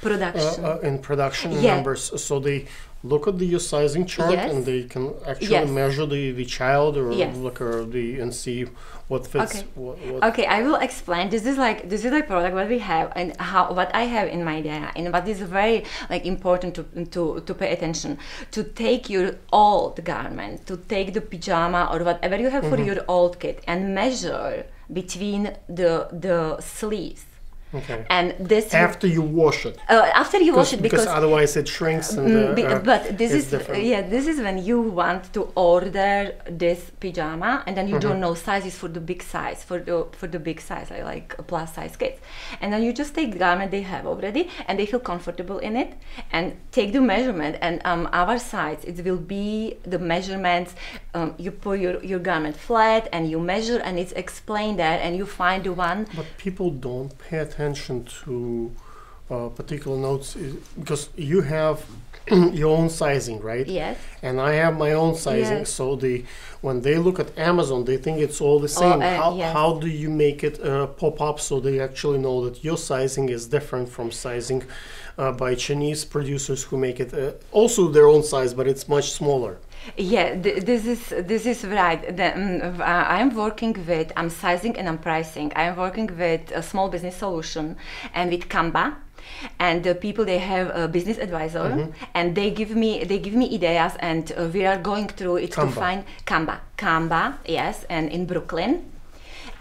production in production numbers? So they look at your sizing chart and they can actually measure the child or look at and see what fits. Okay, I will explain. This is like product what we have, and what I have in my idea, and what is very like important to pay attention, to take your old garment, to take the pajama or whatever you have for your old kid, and measure between the sleeves. Okay. And this after you wash it. After you wash it, because otherwise it shrinks. And, but this is different. This is when you want to order this pajama, and then you don't know sizes for the big size, for the big size, like plus size kids, and then you just take the garment they have already, and they feel comfortable in it, and take the measurement, and our size it will be the measurements. You put your garment flat, and you measure, and it's explained there, and you find the one. But people don't pay attention to particular notes, because you have your own sizing, right? Yes. And I have my own sizing. Yes. So when they look at Amazon, they think it's all the same. How do you make it pop up so they actually know that your sizing is different from sizing by Chinese producers who make it also their own size, but it's much smaller? Yeah, this is right. I'm working with sizing and I'm pricing. I'm working with a small business solution and with Canva, and the people they have a business advisor, and they give me ideas, and we are going through it to find Canva, yes, and in Brooklyn.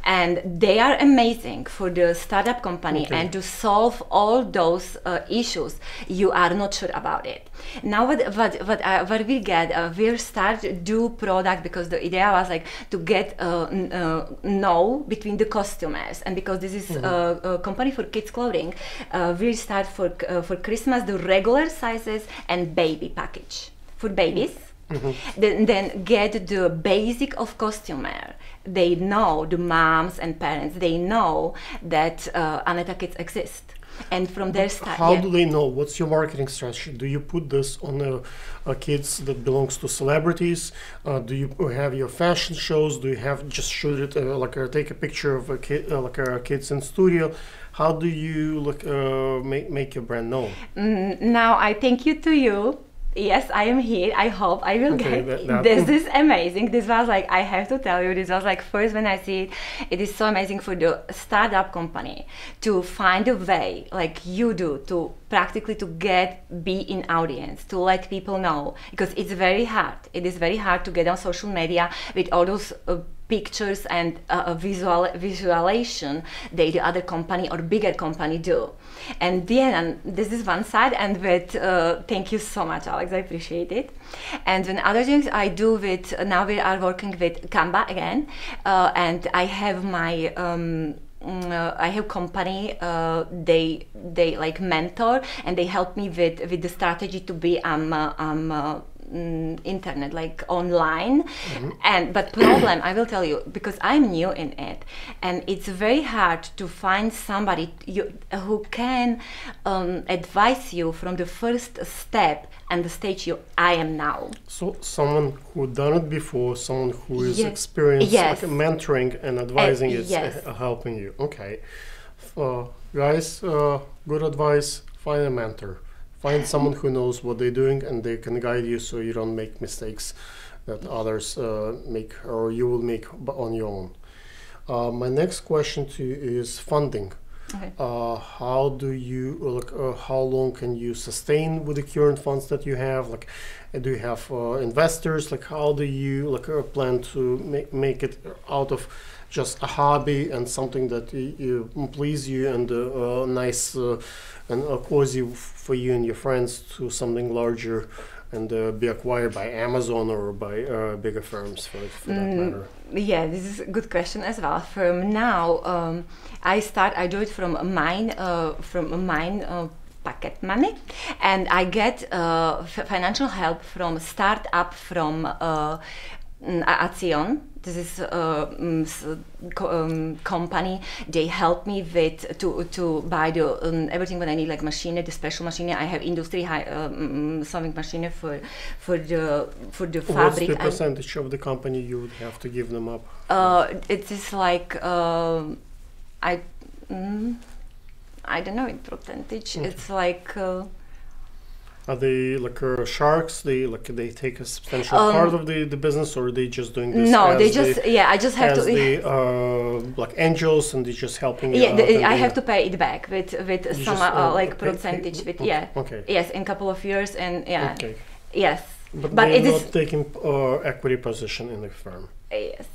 And they are amazing for the startup company and to solve all those issues you are not sure about it. Now what we get, we'll start to do product, because the idea was like to get know between the customers, and because this is a company for kids clothing, we'll start for Christmas the regular sizes and baby package for babies. Then get the basic of customer. They know, the moms and parents, they know that Aneta Kids exist. And from their start, how do they know? What's your marketing strategy? Do you put this on kids that belongs to celebrities? Do you have your fashion shows? Do you have just shoot it take a picture of a kid, kids in studio? How do you make your brand known? Now I thank you to you Yes, I am here. I hope I will Okay, get. This is amazing. This was like, I have to tell you, this was like first when I see it, it is so amazing for the startup company to find a way like you do to practically to be in audience, to let people know, because it's very hard. It is very hard to get on social media with all those pictures and visualization that the other company or bigger company do. And then this is one side, and with thank you so much, Alex, I appreciate it. And then other things I do with, now we are working with Canva again, and I have my I have company, they like mentor, and they help me with the strategy to be internet, like online. And but problem, I will tell you, because I'm new in it, and it's very hard to find somebody who can advise you from the first step and the stage I am now. So someone who done it before, someone who is Yes. experienced, Yes. like mentoring and advising is yes. helping you. Okay, guys, good advice. Find a mentor. Find someone who knows what they're doing, and they can guide you so you don't make mistakes that others make, or you will make on your own. My next question to you is funding. Okay. How do you how long can you sustain with the current funds that you have? Like, do you have investors? Like, how do you plan to make it out of just a hobby and something that you please you and nice and cozy for you and your friends, to something larger and be acquired by Amazon or by bigger firms for that matter? Yeah, this is a good question as well. From now, I do it from mine pocket money, and I get financial help from startup from Action. This is company. They help me with to buy the everything what I need, like machine, the special machine. I have industry sewing machine for the fabric. What's the percentage of the company you would have to give them up? It is like I don't know in percentage. Okay. It's like. Are they like sharks? They take a substantial part of the business, or are they just doing this? No, they just I just have to. They like angels, and they're just helping you. Yeah, I have to pay it back with some like percentage. With Okay. Yes, in a couple of years, and yeah. Okay. Yes. But But they're it not is. taking equity position in the firm. Yes.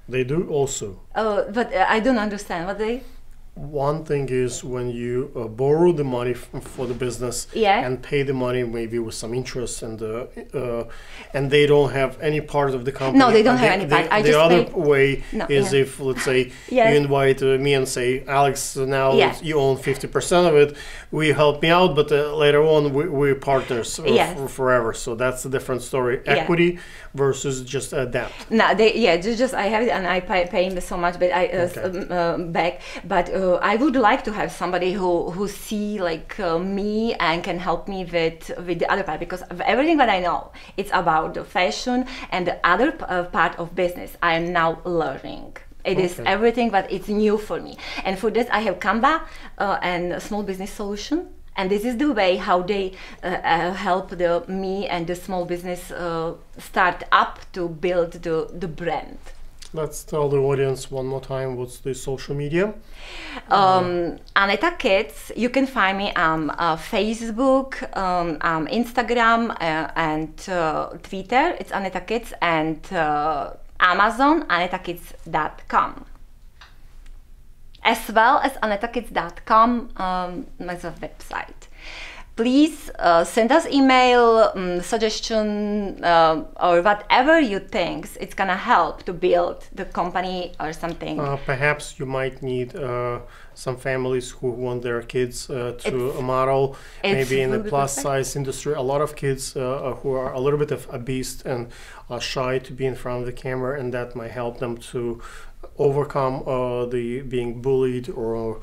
They do also. But I don't understand what they. One thing is when you borrow the money for the business and pay the money maybe with some interest, and they don't have any part of the company. No, they don't have any part. The other way is if, let's say, you invite me and say, Alex, now you own 50% of it. We help me out, but later on we're partners forever. So that's a different story. Equity versus just debt. No, just I have it and I pay him so much, but back. But I would like to have somebody who see like me and can help me with the other part, because of everything that I know, it's about the fashion and the other part of business I am now learning. It is everything, but it's new for me. And for this, I have Canva and Small Business Solution. And this is the way how they help me and the small business start up to build the brand. Let's tell the audience one more time what's the social media. Aneta Kids. You can find me on Facebook, Instagram, and Twitter. It's Aneta Kids, and Amazon, anetakids.com. As well as anetakids.com as a website. Please send us email, suggestion, or whatever you think it's gonna help to build the company or something. Perhaps you might need some families who want their kids to model, maybe in the plus size industry. A lot of kids who are a little bit of a beast and are shy to be in front of the camera, and that might help them to overcome the being bullied or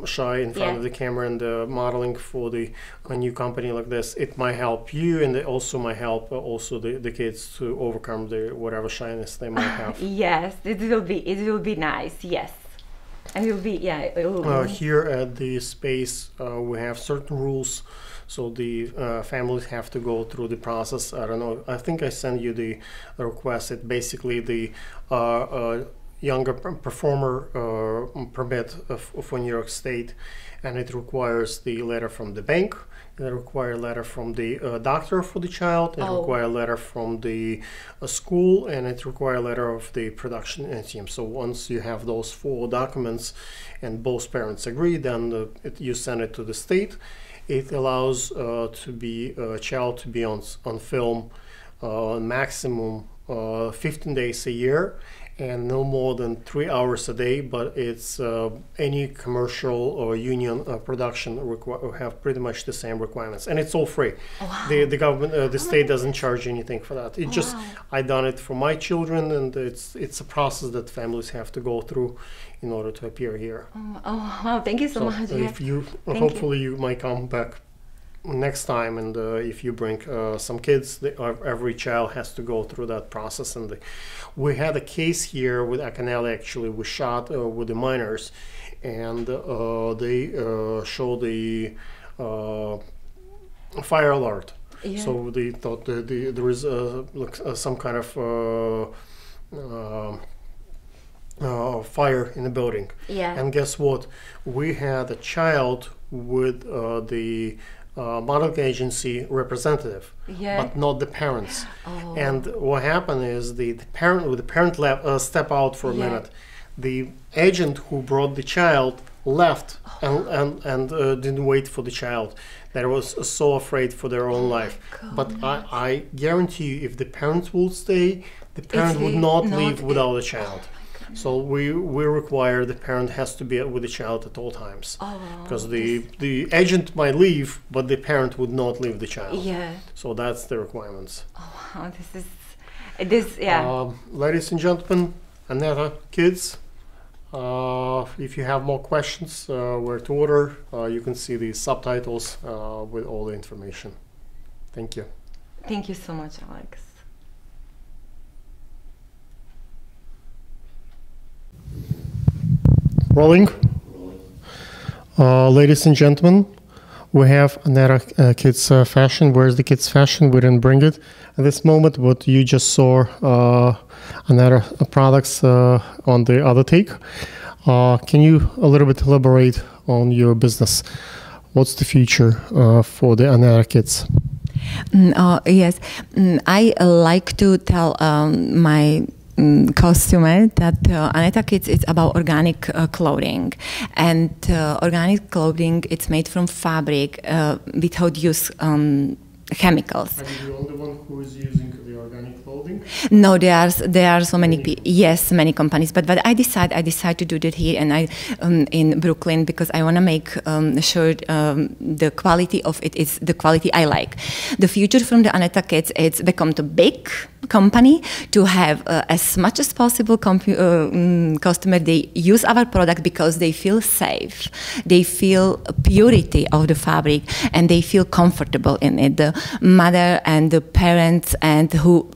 shy in front of the camera, and modeling for a new company like this. It might help you, and it also might help the kids to overcome whatever shyness they might have. Yes, it will be nice. Yes. And we'll be, here at the space, we have certain rules. So the families have to go through the process. I don't know. I think I sent you the request. It basically the younger performer permit for New York State, and it requires the letter from the bank. It requires a letter from the doctor for the child. It requires a letter from the school, and it requires a letter of the production team. So once you have those 4 documents, and both parents agree, then you send it to the state. It allows a child to be on film maximum 15 days a year, and no more than 3 hours a day. But it's any commercial or union production have pretty much the same requirements, and it's all free. Wow. The government, the state doesn't charge anything for that. It just I done it for my children, and it's a process that families have to go through in order to appear here. Oh wow! Thank you so much. If you hopefully you might come back next time, and if you bring some kids, every child has to go through that process. And we had a case here with Acanelli. Actually, we shot with the minors, and they showed the fire alert. Yeah. So they thought there is some kind of fire in the building. Yeah. And guess what? We had a child with the modeling agency representative, but not the parents. And what happened is the parent step out for a minute. The agent who brought the child left and didn't wait for the child. They was so afraid for their own life. But I guarantee you, if the parents will stay, the parent would not leave without a child. So we require the parent has to be with the child at all times, because the agent might leave, but the parent would not leave the child. Yeah. So that's the requirements. Oh wow, this yeah. Ladies and gentlemen, Aneta, kids, if you have more questions, where to order, you can see the subtitles with all the information. Thank you. Thank you so much, Alex. Rolling. Ladies and gentlemen, we have Aneta kids fashion. Where's the kids fashion? We didn't bring it at this moment, but you just saw Aneta products on the other take. Can you a little bit elaborate on your business? What's the future for the Aneta kids? Yes, I like to tell my customer that Aneta Kids is about organic clothing, and organic clothing, it's made from fabric without use chemicals. Are you the only one who is using the organic clothing? No, there are so many people. Yes, many companies. But I decide to do that here, and I in Brooklyn, because I want to make sure the quality of it is the quality I like. The future from the Aneta Kids, it's become too big company to have as much as possible customer. They use our product because they feel safe, they feel purity of the fabric, and they feel comfortable in it. The mother and the parents and who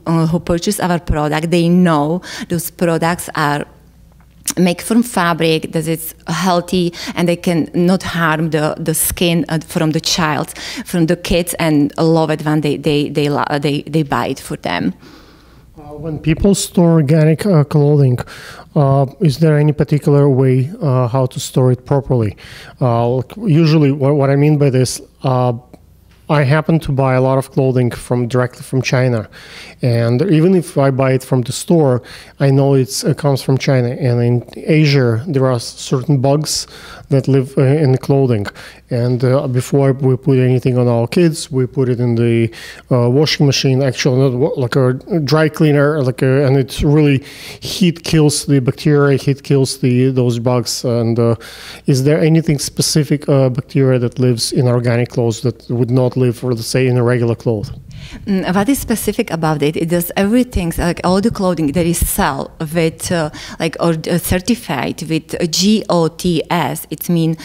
purchase our product, they know those products are made from fabric, that it's healthy, and they can not harm the skin from the child, from the kids, and love it when they buy it for them. When people store organic clothing, is there any particular way how to store it properly? Usually, what I mean by this, I happen to buy a lot of clothing directly from China, and even if I buy it from the store, I know it comes from China. And in Asia, there are certain bugs that live in the clothing. And before we put anything on our kids, we put it in the washing machine. Actually, not like a dry cleaner, and it really heat kills the bacteria, heat kills those bugs. And is there anything specific bacteria that lives in organic clothes that would not live, for, let's say, in a regular cloth? What is specific about it? It does everything, like all the clothing that is sold with, certified with GOTS. It means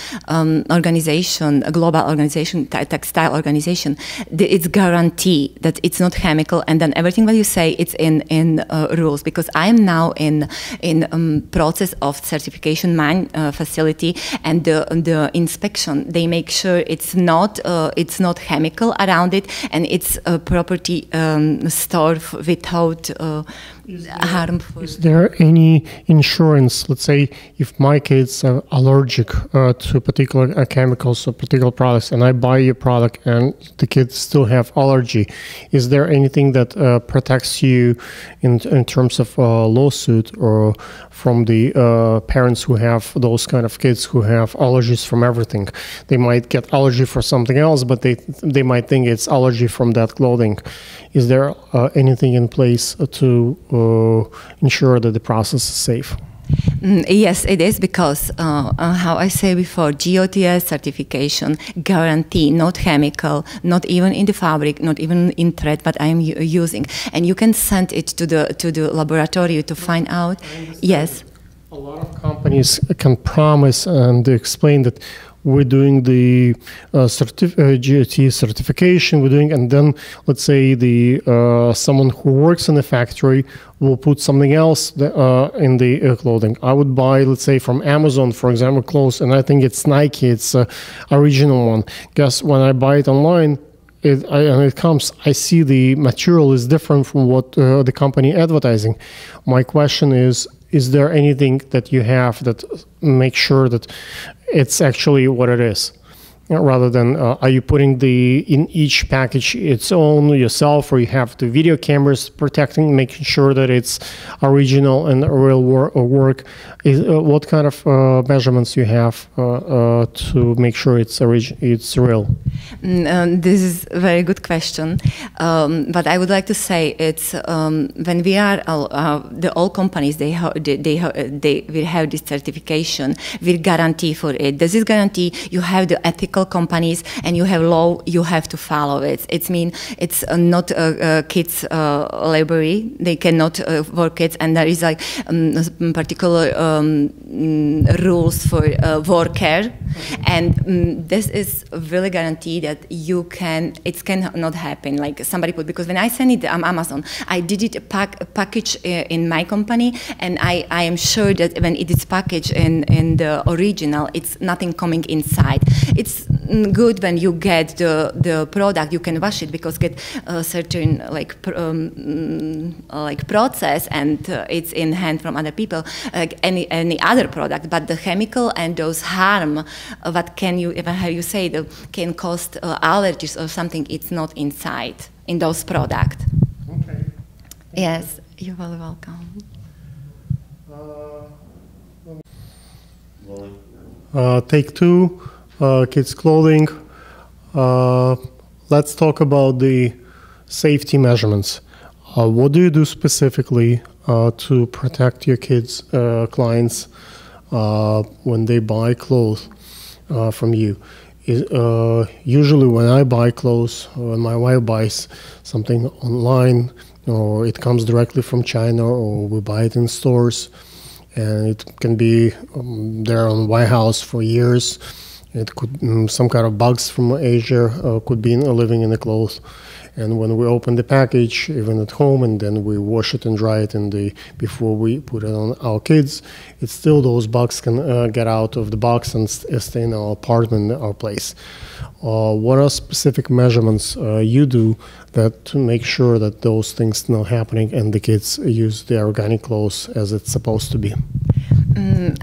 organization, a global organization, textile organization. It's guarantee that it's not chemical, and then everything what you say, it's in rules. Because I am now in process of certification facility, and the inspection, they make sure it's not chemical around it, and it's property stored without harmful. Is there any insurance? Let's say if my kids are allergic to particular chemicals or particular products, and I buy a product and the kids still have allergy, is there anything that protects you in terms of lawsuit or from the parents who have those kind of kids who have allergies from everything? They might get allergy for something else, but they might think it's allergy from that clothing. Is there anything in place to ensure that the process is safe? Yes, it is, because how I say before, GOTS certification guarantee not chemical, not even in the fabric, not even in thread, but I am using, and you can send it to the laboratory to find out. Yes, a lot of companies can promise and explain that we're doing the GOT certification, and then let's say someone who works in the factory will put something else in the clothing. I would buy, let's say, from Amazon, for example, clothes, and I think it's Nike, it's original one. Guess when I buy it online, and it comes, I see the material is different from what the company advertising. My question is there anything that you have that makes sure that it's actually what it is? Rather than, are you putting in each package its own yourself, or you have the video cameras protecting, making sure that it's original and real work? What kind of measurements you have to make sure it's real? This is a very good question, but I would like to say it's when we are all companies they will have this certification with guarantee for it. This is guarantee. You have the ethical companies, and you have law, you have to follow it. It means it's not kids library. They cannot work it, and there is like particular rules for worker, and this is really guaranteed that it cannot happen. Like somebody put, because when I send it on Amazon, I did it a package in my company, and I am sure that when it is packaged in the original, it's nothing coming inside. It's good when you get the product, you can wash it, because get a certain like process, and it's in hand from other people, like any other product. But the chemical and those harm, what can you even how you say can cause allergies or something, it's not inside in those products. Okay. Yes, you're very welcome. Take two, kids' clothing. Let's talk about the safety measurements. What do you do specifically to protect your kids' clients when they buy clothes from you? Usually when I buy clothes, or when my wife buys something online, or it comes directly from China, or we buy it in stores, and it can be there on White House for years. It could some kind of bugs from Asia could be living in the clothes. And when we open the package, even at home, and then we wash it and dry it before we put it on our kids, it's still those bugs can get out of the box and stay in our apartment, our place. What are specific measurements you do to make sure that those things not happening and the kids use the organic clothes as it's supposed to be?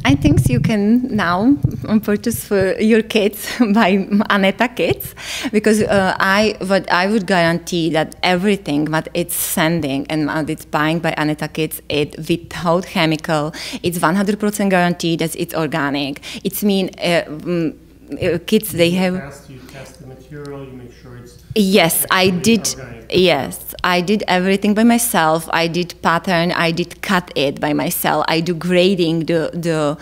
I think you can now purchase for your kids by Aneta Kids, because I would guarantee that everything that it's sending and it's buying by Aneta Kids, it without chemical, it's 100% guaranteed that it's organic. It means kids, they have. You test the material, you make sure it's. Yes, I did. Organic. Yes, I did everything by myself. I did pattern. I did cut it by myself. I do grading the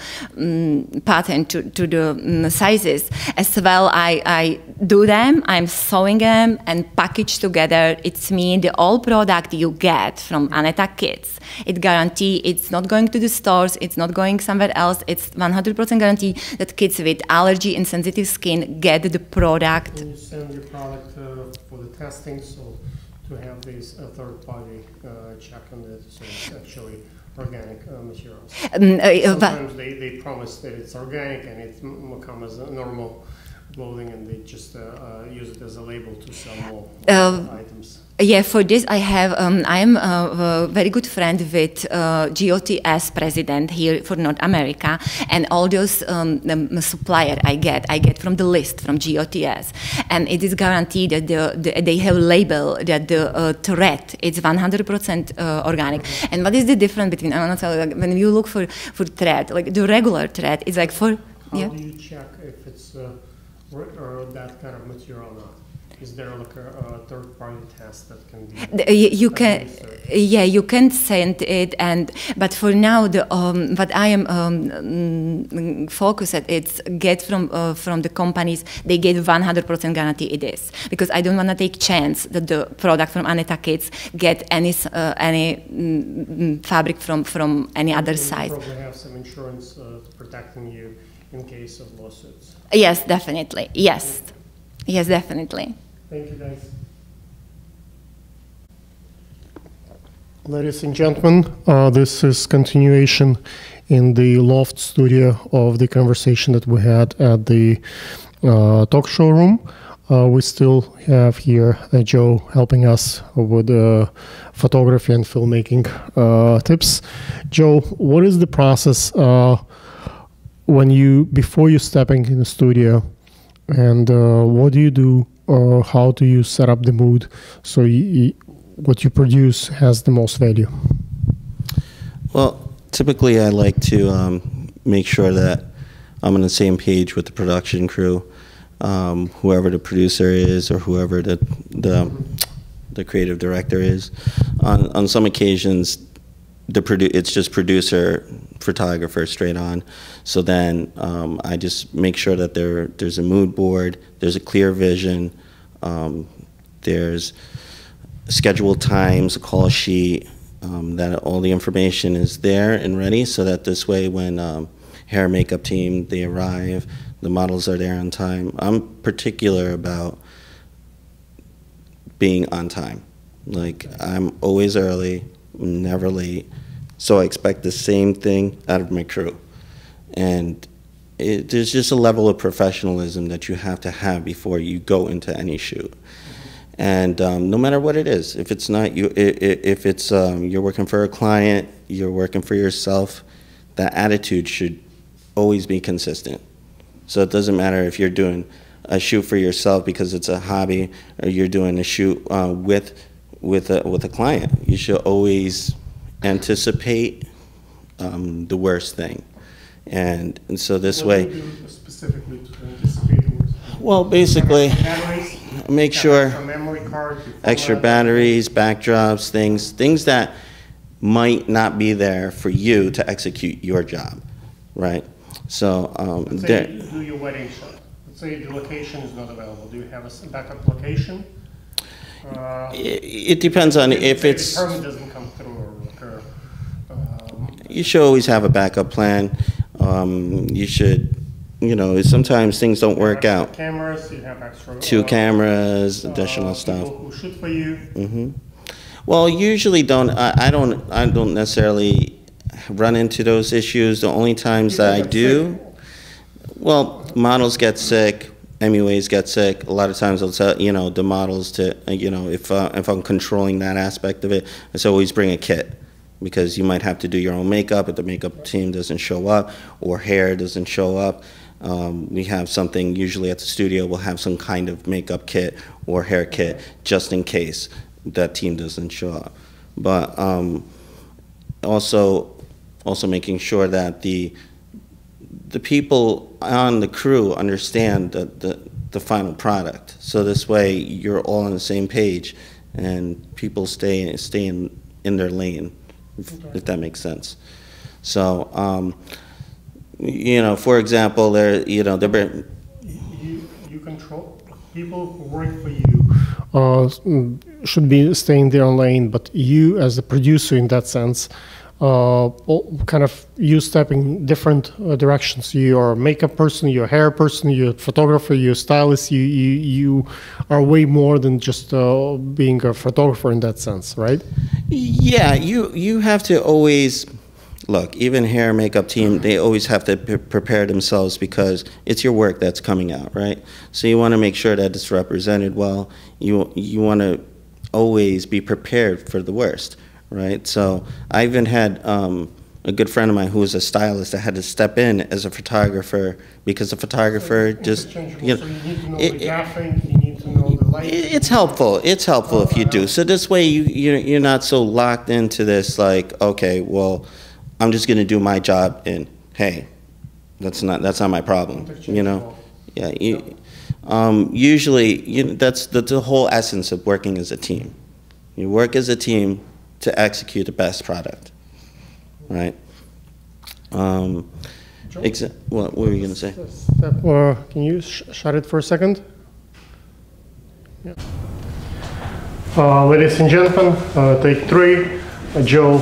pattern to the sizes as well. I do them. I'm sewing them and package together. It's me. The all product you get from Aneta Kids. It guarantee it's not going to the stores. It's not going somewhere else. It's 100% guarantee that kids with allergy and sensitive skin get the product. Can you send your product for the testing, so to have this third party check on it, so it's actually organic materials? Sometimes they promise that it's organic and it will come as a normal clothing, and they just use it as a label to sell more items. Yeah, for this I have, I'm a very good friend with GOTS president here for North America, and all those supplier I get from the list from GOTS, and it is guaranteed that they have label that the thread is 100% organic. And what is the difference between, when you look for thread, like the regular thread is like for, How do you check if it's that kind of material or not? Is there like a third-party test that can be? You can, yeah, you can send it, but for now, what I am focused at, it's get from the companies. They get 100% guarantee it is, because I don't want to take chance that the product from Aneta Kids get any fabric from any other site. You probably have some insurance protecting you in case of lawsuits. Yes, definitely. Yes, yes, definitely. Thank you, guys. Ladies and gentlemen, this is continuation in the loft studio of the conversation that we had at the talk show room. We still have here Joe helping us with photography and filmmaking tips. Joe, what is the process before you stepping in the studio, and what do you do? Or how do you set up the mood so what you produce has the most value? Well, typically I like to make sure that I'm on the same page with the production crew, whoever the producer is or whoever the creative director is. On some occasions, it's just producer, photographer straight on. So then I just make sure that there's a mood board, there's a clear vision, there's scheduled times, a call sheet, that all the information is there and ready, so that this way when hair and makeup team, they arrive, the models are there on time. I'm particular about being on time. Like, I'm always early, never late. So I expect the same thing out of my crew. And there's just a level of professionalism that you have to have before you go into any shoot. And no matter what it is, if it's not you, if it's you're working for a client, you're working for yourself, that attitude should always be consistent. So it doesn't matter if you're doing a shoot for yourself because it's a hobby, or you're doing a shoot with a client. You should always anticipate the worst thing, and so this way. What do you do specifically to anticipate the worst thing? Well, basically, make sure extra memory card, extra batteries, backdrops, things that might not be there for you to execute your job, right? So let's say you do your wedding shot. Let's say the location is not available. Do you have a backup location? It depends on if it's. The permit doesn't come through, or you should always have a backup plan. You should, sometimes things don't work out. Cameras, you have extra. 2 cameras, additional stuff. People who shoot for you. Mm-hmm. Well, usually I don't necessarily run into those issues. The only times that I do, well, models get sick. MUAs get sick. A lot of times I'll tell the models to if I'm controlling that aspect of it, it's always bring a kit, because you might have to do your own makeup if the makeup team doesn't show up or hair doesn't show up. We have something usually at the studio. We'll have some kind of makeup kit or hair kit just in case that team doesn't show up. But also making sure that the people on the crew understand the final product. So this way you're all on the same page and people stay in their lane, if that makes sense. So, you know, for example, you control people who work for you should be staying in their own lane, but you as a producer in that sense, kind of you step in different directions. You're a makeup person, you're a hair person, you're a photographer, you're a stylist. You are way more than just being a photographer in that sense, right? Yeah, you have to always look. Even hair and makeup team, they always have to prepare themselves because it's your work that's coming out, right? So you want to make sure that it's represented well. You want to always be prepared for the worst. Right, so I even had a good friend of mine who was a stylist that had to step in as a photographer because the photographer just, you know, so you need to know the gaffing, you need to know the light. It's helpful. It's helpful if you do. So this way you're not so locked into this like, okay, well, I'm just gonna do my job and hey, that's not my problem. You know, yeah. Usually, that's the whole essence of working as a team. You work as a team to execute the best product, right? What were you going to say? Can you shut it for a second? Yeah. Ladies and gentlemen, take 3. Joe,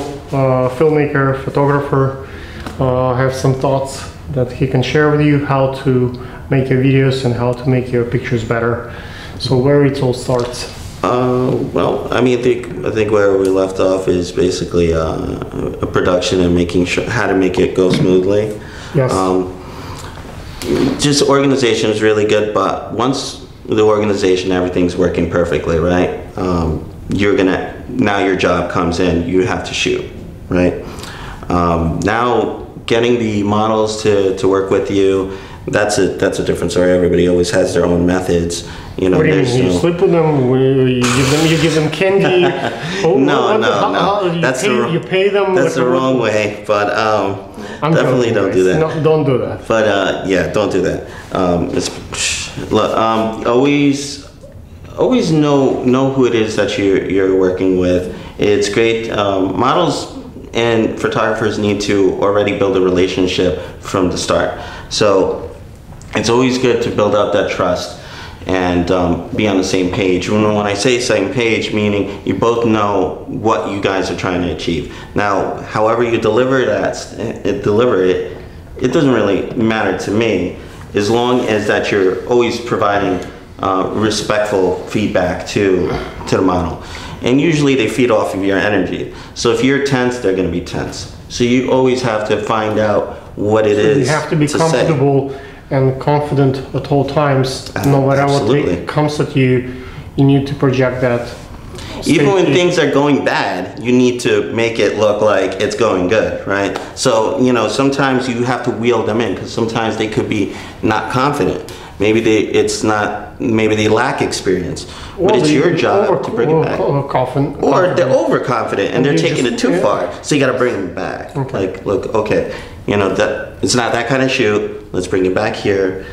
filmmaker, photographer, have some thoughts that he can share with you how to make your videos and how to make your pictures better. So where it all starts. Well, I mean, I think where we left off is basically a production and making sure how to make it go smoothly. Yes. Just organization is really good, but once the organization, everything's working perfectly, right? Now your job comes in, you have to shoot, right? Now getting the models to work with you, that's a different story. Everybody always has their own methods. You know, what do you mean? You sleep with them? You give them candy? No. You pay them? That's the wrong way. But definitely don't do that. No, don't do that. But yeah, don't do that. Always know who it is that you're working with. It's great. Models and photographers need to already build a relationship from the start. So it's always good to build up that trust and be on the same page. When I say same page, meaning you both know what you guys are trying to achieve. Now, however you deliver it doesn't really matter to me, as long as that you're always providing respectful feedback to the model. And usually they feed off of your energy. So if you're tense, they're going to be tense. So you always have to find out what it is. You have to be comfortable and confident at all times. No matter what comes at you, you need to project that. Even when things are going bad, you need to make it look like it's going good, right? So, you know, sometimes you have to wheel them in because sometimes they could be not confident. Maybe they lack experience, but it's your job to bring it back. Or they're overconfident and they're taking it too far, so you got to bring them back. Okay. Like, look, okay, you know that it's not that kind of shoot. Let's bring it back here,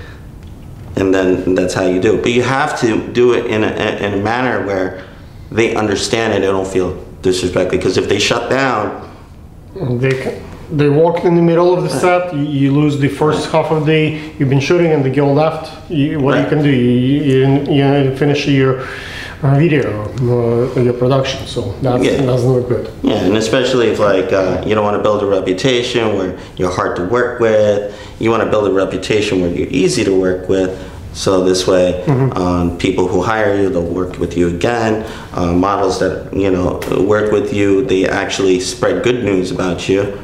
and then that's how you do it. But you have to do it in a manner where they understand it. They don't feel disrespected. Because if they shut down, they walk in the middle of the set, you lose the first half of the day, you've been shooting and the girl left, what you can do, you finish your video, your production, so that doesn't look good. Yeah, and especially if like you don't want to build a reputation where you're hard to work with, you want to build a reputation where you're easy to work with, so this way people who hire you, they'll work with you again. Models that, you know, work with you, they actually spread good news about you.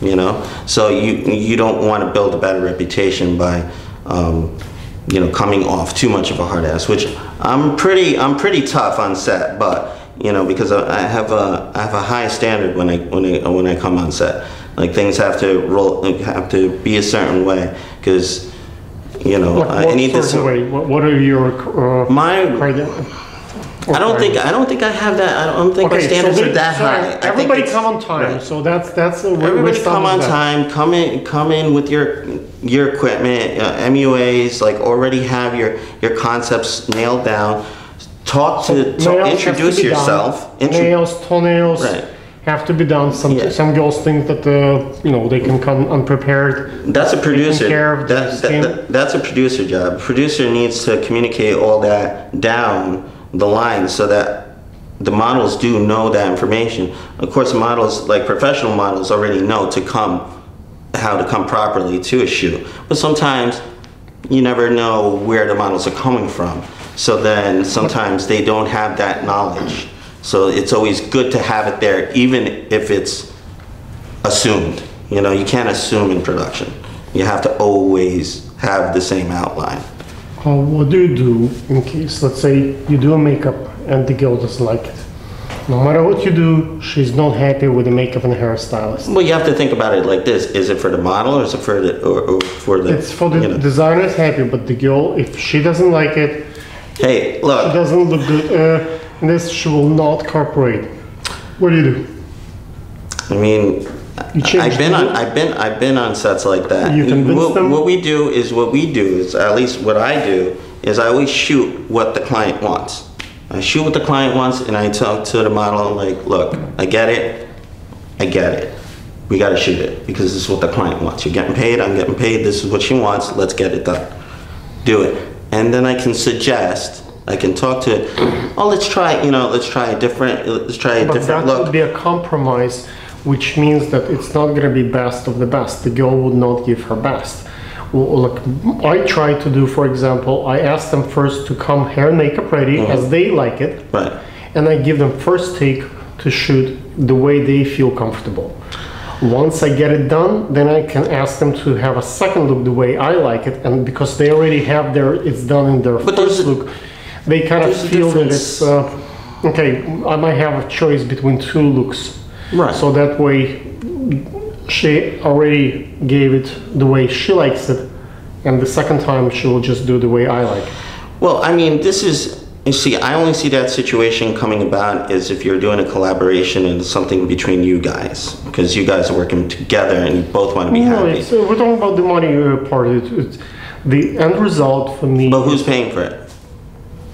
You know, so you don't want to build a bad reputation by, you know, coming off too much of a hard ass. Which I'm pretty tough on set, but you know, because I have a high standard when I come on set. Like things have to be a certain way because, you know, I need this. What are your I don't think I have that. I don't think my standards are that high. Everybody come on time, so that's everybody come on time. Come in with your equipment, MUAs. Like already have your concepts nailed down. Talk to introduce yourself. Nails, toenails. Right. Have to be done. Some girls think that they can come unprepared. That's a producer. That's a producer job. Producer needs to communicate all that down the line so that the models do know that information. Of course, models like professional models already know how to come properly to a shoot. But sometimes you never know where the models are coming from. So then sometimes they don't have that knowledge. So it's always good to have it there, even if it's assumed. You can't assume in production. You have to always have the same outline. What do you do in case, let's say, you do a makeup and the girl doesn't like it? No matter what you do, she's not happy with the makeup and hairstylist. Well, you have to think about it like this: is it for the model, or is it for the It's for the designer's happy, but the girl, if she doesn't like it, hey, look, she doesn't look good. She will not cooperate. What do you do? I mean, I've been on sets like that. You convince them? What we do is at least what I do is I always shoot what the client wants. I shoot what the client wants, and I talk to the model like, look, I get it. We got to shoot it because this is what the client wants. You're getting paid. I'm getting paid. This is what she wants. Let's get it done. Do it, and then I can suggest. I can talk to it. Oh, let's try a different look. But that would be a compromise, which means that it's not going to be best of the best. The girl would not give her best. Look, I try to do, for example, I ask them first to come hair and makeup ready as they like it, right? And I give them first take to shoot the way they feel comfortable. Once I get it done, then I can ask them to have a second look the way I like it, and because they already have it's done in their first look. They kind of feel that it's okay. I might have a choice between two looks, right? So that way, she already gave it the way she likes it, and the second time she will just do the way I like it. Well, I mean, I only see that situation coming about is if you're doing a collaboration and something between you guys, because you guys are working together and you both want to be happy. We're talking about the money part. It's the end result for me. But who's paying for it?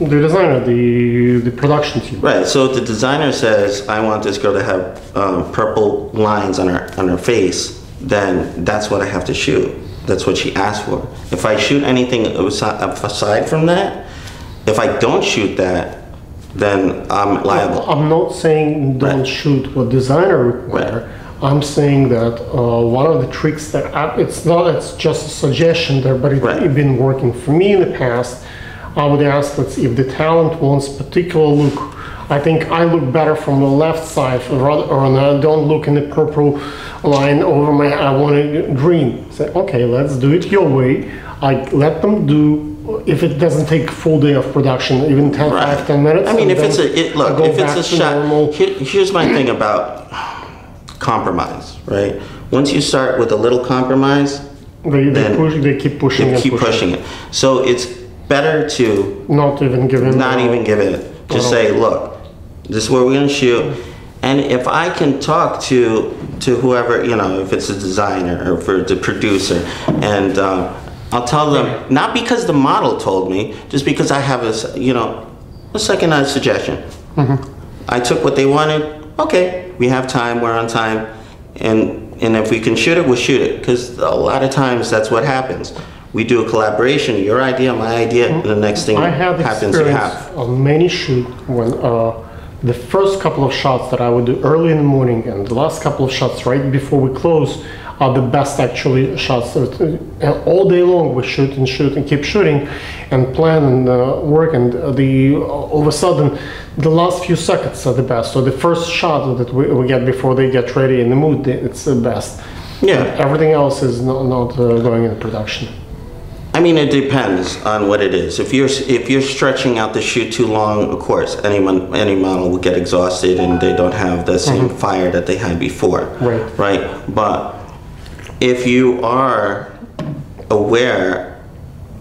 The designer, the production team. Right. So if the designer says, "I want this girl to have purple lines on her face," then that's what I have to shoot. That's what she asked for. If I shoot anything aside from that, if I don't shoot that, then I'm liable. I'm not saying don't shoot what designer require. Right. I'm saying that one of the tricks that it's just a suggestion there, but it's been working for me in the past. I would ask, if the talent wants particular look, I think I look better from the left side, or I don't look in the purple line over my, I want it green. Say, okay, let's do it your way. I let them do, if it doesn't take a full day of production, even 10 minutes. I mean, if it's a shot, here's my thing about compromise, right? Once you start with a little compromise, they keep pushing it. So it's better to not even give it. Just say, look, this is where we're gonna shoot, and if I can talk to whoever, if it's a designer or for the producer, and I'll tell them, not because the model told me, just because I have a second suggestion. I took what they wanted. Okay, we have time. We're on time, and if we can shoot it, we'll shoot it. Because a lot of times that's what happens. We do a collaboration, your idea, my idea, and the next thing happens you have. On many shoots when the first couple of shots that I would do early in the morning and the last couple of shots right before we close are the best actually shots. All day long we shoot and keep shooting and plan and work, and all of a sudden the last few seconds are the best. So the first shot that we get before they get ready in the mood, it's the best. Yeah. Everything else is not going into production. I mean, it depends on what it is. If you're stretching out the shoot too long, of course, any model will get exhausted and they don't have the same fire that they had before. Right. But if you are aware,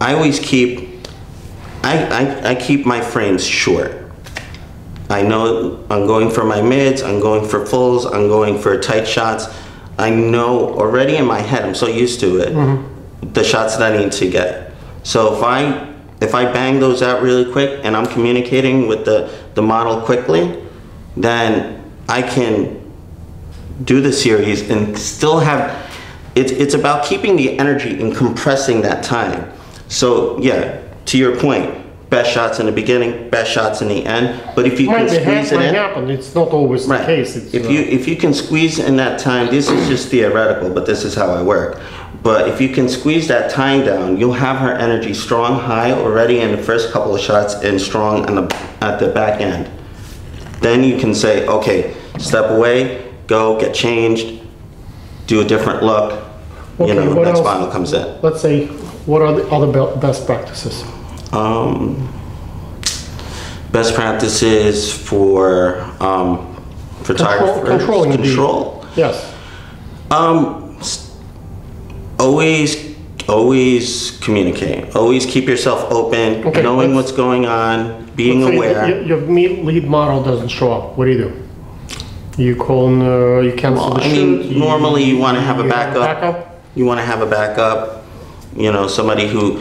I always keep my frames short. I know I'm going for my mids, I'm going for fulls, I'm going for tight shots. I know already in my head, I'm so used to it, the shots that I need to get. So if I bang those out really quick and I'm communicating with the model quickly, then I can do the series and still have, it's about keeping the energy and compressing that time. So yeah, to your point, best shots in the beginning, best shots in the end. But if you can squeeze it in, happen. It's not always the case. It's, if you can squeeze in that time, this is just theoretical, but this is how I work. But if you can squeeze that time down, you'll have her energy strong, high already in the first couple of shots and strong at the back end. Then you can say, okay, step away, go, get changed, do a different look. Okay, you know, next else, final comes in. Let's say, what are the other best practices? Best practices for photographers. Control. Yes. Always communicate. Always keep yourself open, okay, knowing what's going on, being aware. Your lead model doesn't show up. What do? You call you cancel the shoot. Normally you want to have a backup. You want to have a backup. You know, somebody who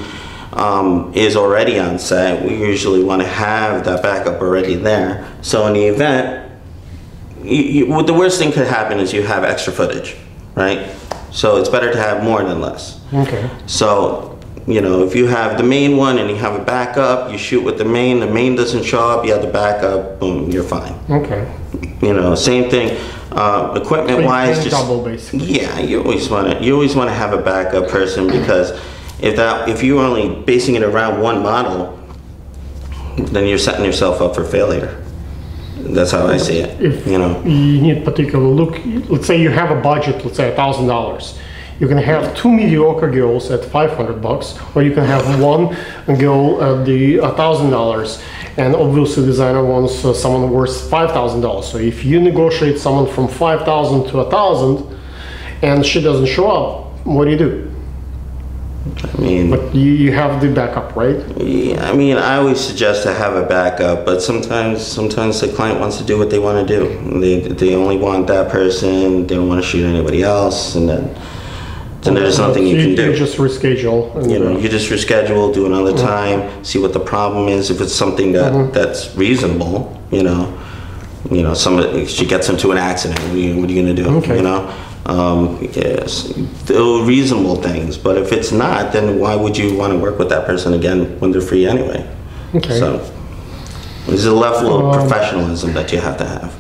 is already on set. We usually want to have that backup already there. So in the event, the worst thing could happen is you have extra footage, right? So it's better to have more than less. Okay. So, you know, if you have the main one and you have a backup, you shoot with the main doesn't show up, you have the backup, boom, you're fine. Okay. You know, same thing, equipment wise, just double basically. Yeah, you always want to have a backup person, because if you're only basing it around one model, then you're setting yourself up for failure. That's how I see it. If you know, you need particular look, let's say you have a budget, let's say $1,000. You can have 2 mediocre girls at $500, or you can have one girl at the $1,000, and obviously the designer wants someone worth $5,000. So if you negotiate someone from $5,000 to $1,000, and she doesn't show up, what do? I mean, but you have the backup, right? Yeah, I mean, I always suggest to have a backup, but sometimes the client wants to do what they want to do. They only want that person. They don't want to shoot anybody else, and then there's nothing you can do. You just reschedule. You know, you just reschedule, do another time, see what the problem is. If it's something that's reasonable, you know, she gets into an accident. What are you going to do? Okay. You know. Yes, reasonable things, but if it's not, then why would you want to work with that person again when they're free anyway? Okay. So there's a level of professionalism that you have to have.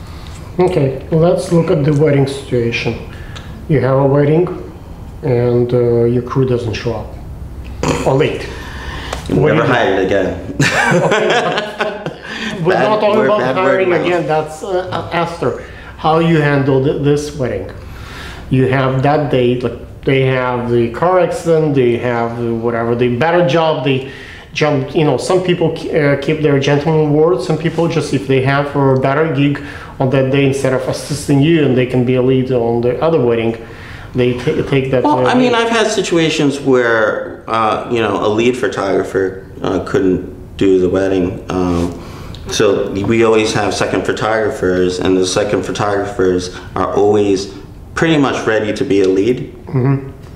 Okay, let's look at the wedding situation. You have a wedding and your crew doesn't show up, or late. You're never hired again. We're not talking about hiring again, that's after. How you handle this wedding? You have that date, like they have the car accident, they have whatever, the better job, they jump, you know, some people keep their gentleman word, some people just, if they have a better gig on that day, instead of assisting you and they can be a lead on the other wedding, they take that. Well, I mean, I've had situations where, you know, a lead photographer couldn't do the wedding. So we always have second photographers, and the second photographers are always pretty much ready to be a lead.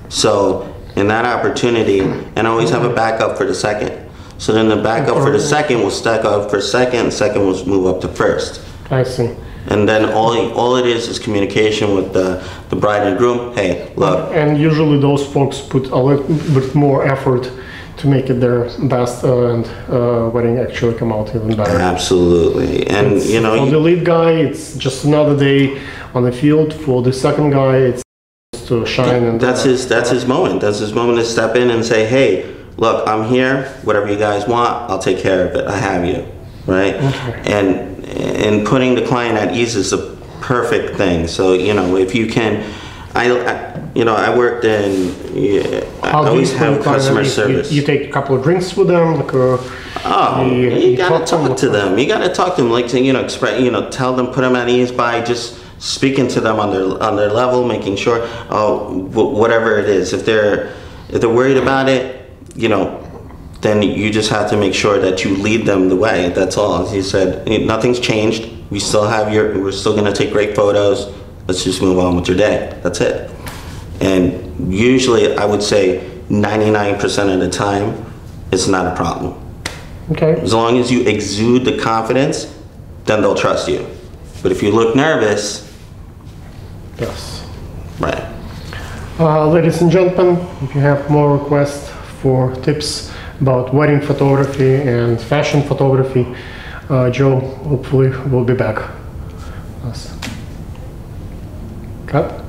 So in that opportunity, and always have a backup for the second. So then the backup for the second will stack up for second will move up to first. I see. And then all it is communication with the bride and groom. Hey, look. And usually those folks put a little bit more effort to make it their best and wedding actually come out even better. Absolutely. And you know, for the lead guy, it's just another day on the field. For the second guy, it's to shine. And that's his moment. That's his moment to step in and say, hey, look, I'm here. Whatever you guys want, I'll take care of it. I have you, right? Okay. And putting the client at ease is a perfect thing. So, you know, if you can, I worked in, I always have customer service. You take a couple of drinks with them, like you gotta talk to them. You gotta talk to them, like, you know, tell them, put them at ease by just speaking to them on their level, making sure, whatever it is. If they're worried about it, you know, then you just have to make sure that you lead them the way. That's all. He said, nothing's changed. We're still gonna take great photos. Let's just move on with your day. That's it. And usually I would say 99% of the time, it's not a problem. Okay. As long as you exude the confidence, then they'll trust you. But if you look nervous, Yes. right. Ladies and gentlemen, if you have more requests for tips about wedding photography and fashion photography, Joe hopefully will be back. Yes. Cut?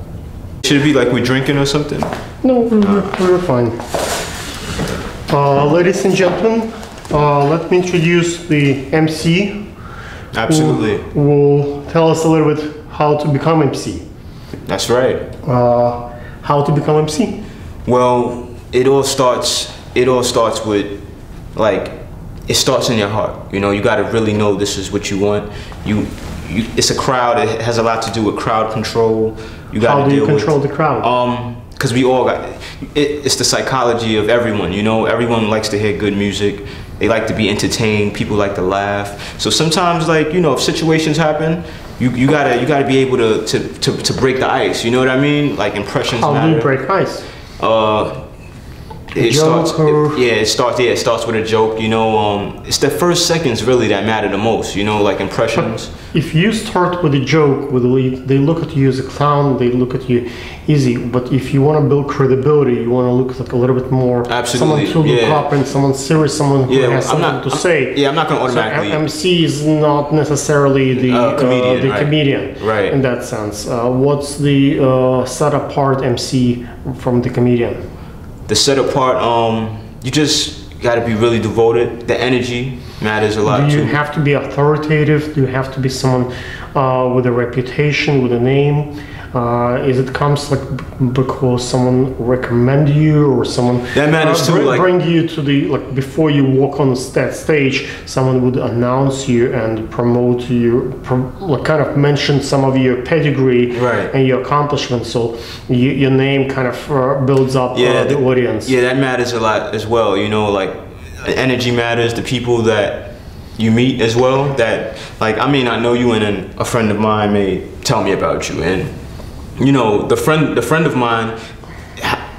Should it be like we're drinking or something? No, we're fine. Ladies and gentlemen, let me introduce the MC. Absolutely. Who will tell us a little bit how to become MC. That's right. How to become MC? Well, it all starts with, like, it starts in your heart. You know, you got to really know this is what you want. It's a crowd. It has a lot to do with crowd control. You got to How do you deal control with, the crowd? because we all got it's the psychology of everyone. You know, everyone likes to hear good music. They like to be entertained. People like to laugh. So sometimes, like, you know, if situations happen, you gotta be able to break the ice. You know what I mean? Like, impressions matter. How do you break ice? It starts with a joke. You know, it's the first seconds really that matter the most. You know, like impressions. If you start with a joke, they look at you as a clown, they look at you easy. But if you want to build credibility, you want to look like a little bit more Absolutely. someone to look up and someone serious, someone who has something to say. Yeah, I'm not gonna automatically. So MC is not necessarily the comedian, Right. in that sense. What's the set apart MC from the comedian? The set apart, you just got to be really devoted. The energy matters a lot Do you too. have to be authoritative? Do you have to be someone with a reputation, with a name? Is it comes like because someone recommend you or someone That matters too, like- bring you to the, like, before you walk on that stage, someone would announce you and promote you, like, kind of mention some of your pedigree Right. and your accomplishments, so your name kind of builds up the audience. Yeah, that matters a lot as well. You know, like, energy matters. The people that you meet as well. That, like, I may not know you, and then a friend of mine may tell me about you, and you know, the friend of mine,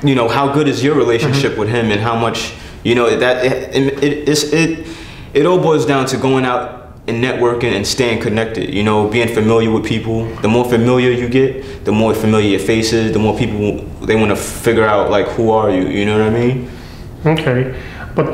you know, how good is your relationship with him, and how much, you know, that it all boils down to going out and networking and staying connected. You know, being familiar with people. The more familiar you get, the more familiar your face is, the more people they want to figure out, like, who are you? You know what I mean? Okay, but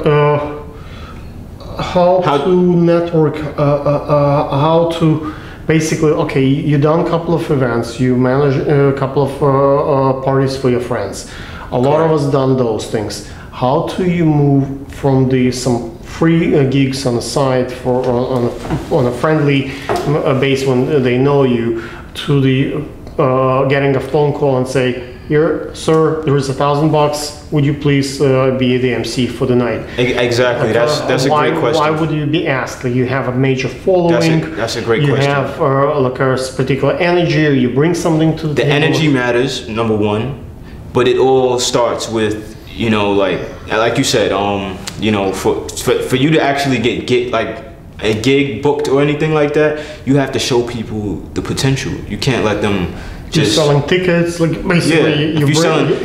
how to network? How to basically? Okay, you done a couple of events. You manage a couple of parties for your friends. A lot of us done those things. How do you move from some free gigs on the side for on a friendly base when they know you to the getting a phone call and say, "Here, sir, there is $1,000. Would you please be the MC for the night?" Exactly. That's a great question. Why would you be asked? Like, you have a major following. That's a great you question. You have like a particular energy. Or you bring something to the table. Energy matters, number one, but it all starts with, you know, like you said, you know, for you to actually get like a gig booked or anything like that, you have to show people the potential. You can't let them. You're selling tickets, like, basically. Yeah.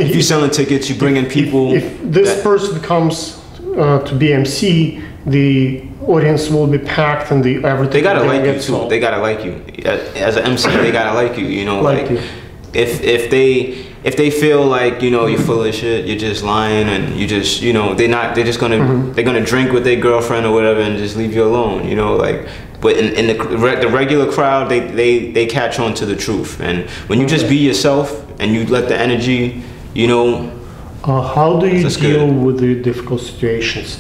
If you're selling tickets, you bring in people. If this person comes to be MC, the audience will be packed and everything. They gotta like you too. sold. They gotta like you as an MC. They gotta like you. You know, like you. if they feel like, you know, you're full of shit, you're just lying, and you just, you know, they're just gonna they're gonna drink with their girlfriend or whatever and just leave you alone. You know, like. But in the regular crowd, they catch on to the truth. And when you just be yourself and you let the energy, you know. How do you deal with the difficult situations?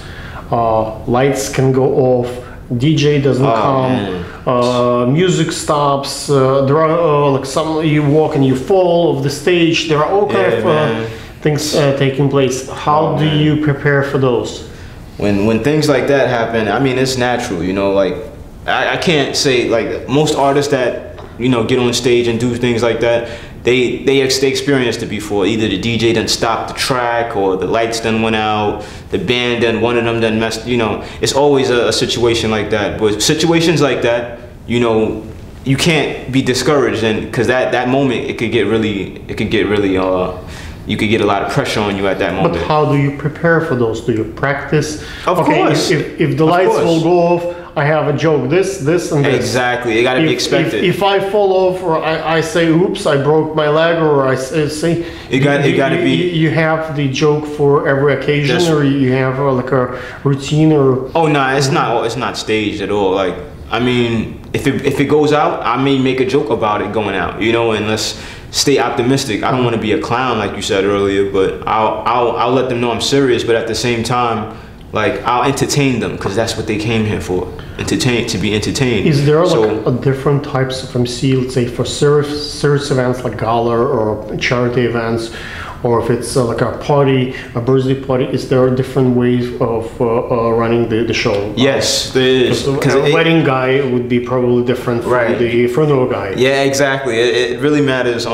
Lights can go off, DJ doesn't come, music stops, there are like you walk and you fall off the stage. There are all kind of things taking place. How do you prepare for those? When things like that happen, I mean, it's natural, you know, like, I can't say, like, most artists that, you know, get on stage and do things like that, they experienced it before. Either the DJ done stopped the track, or the lights done went out, the band done, one of them done messed, you know. It's always a situation like that. But situations like that, you know, you can't be discouraged, and because that moment, it could get really you could get a lot of pressure on you at that moment. But how do you prepare for those? Do you practice? Of course. If the lights will go off, I have a joke, this, and this. Exactly, it got to be expected. If I fall off, or I say, oops, I broke my leg, or I say, it got to be. You have the joke for every occasion, or you have like a routine, or. Oh no, it's not staged at all. Like, I mean, if it goes out, I may make a joke about it going out, you know, and let's stay optimistic. I don't want to be a clown like you said earlier, but I'll let them know I'm serious, but at the same time, like, I'll entertain them, because that's what they came here for, to be entertained. Is there like a different types of MC, let's say for service events like gala or charity events, or if it's like a party, a birthday party, is there different ways of running the show? Yes, there is. Because a wedding guy would be probably different from the funeral guy. Yeah, exactly. It really matters.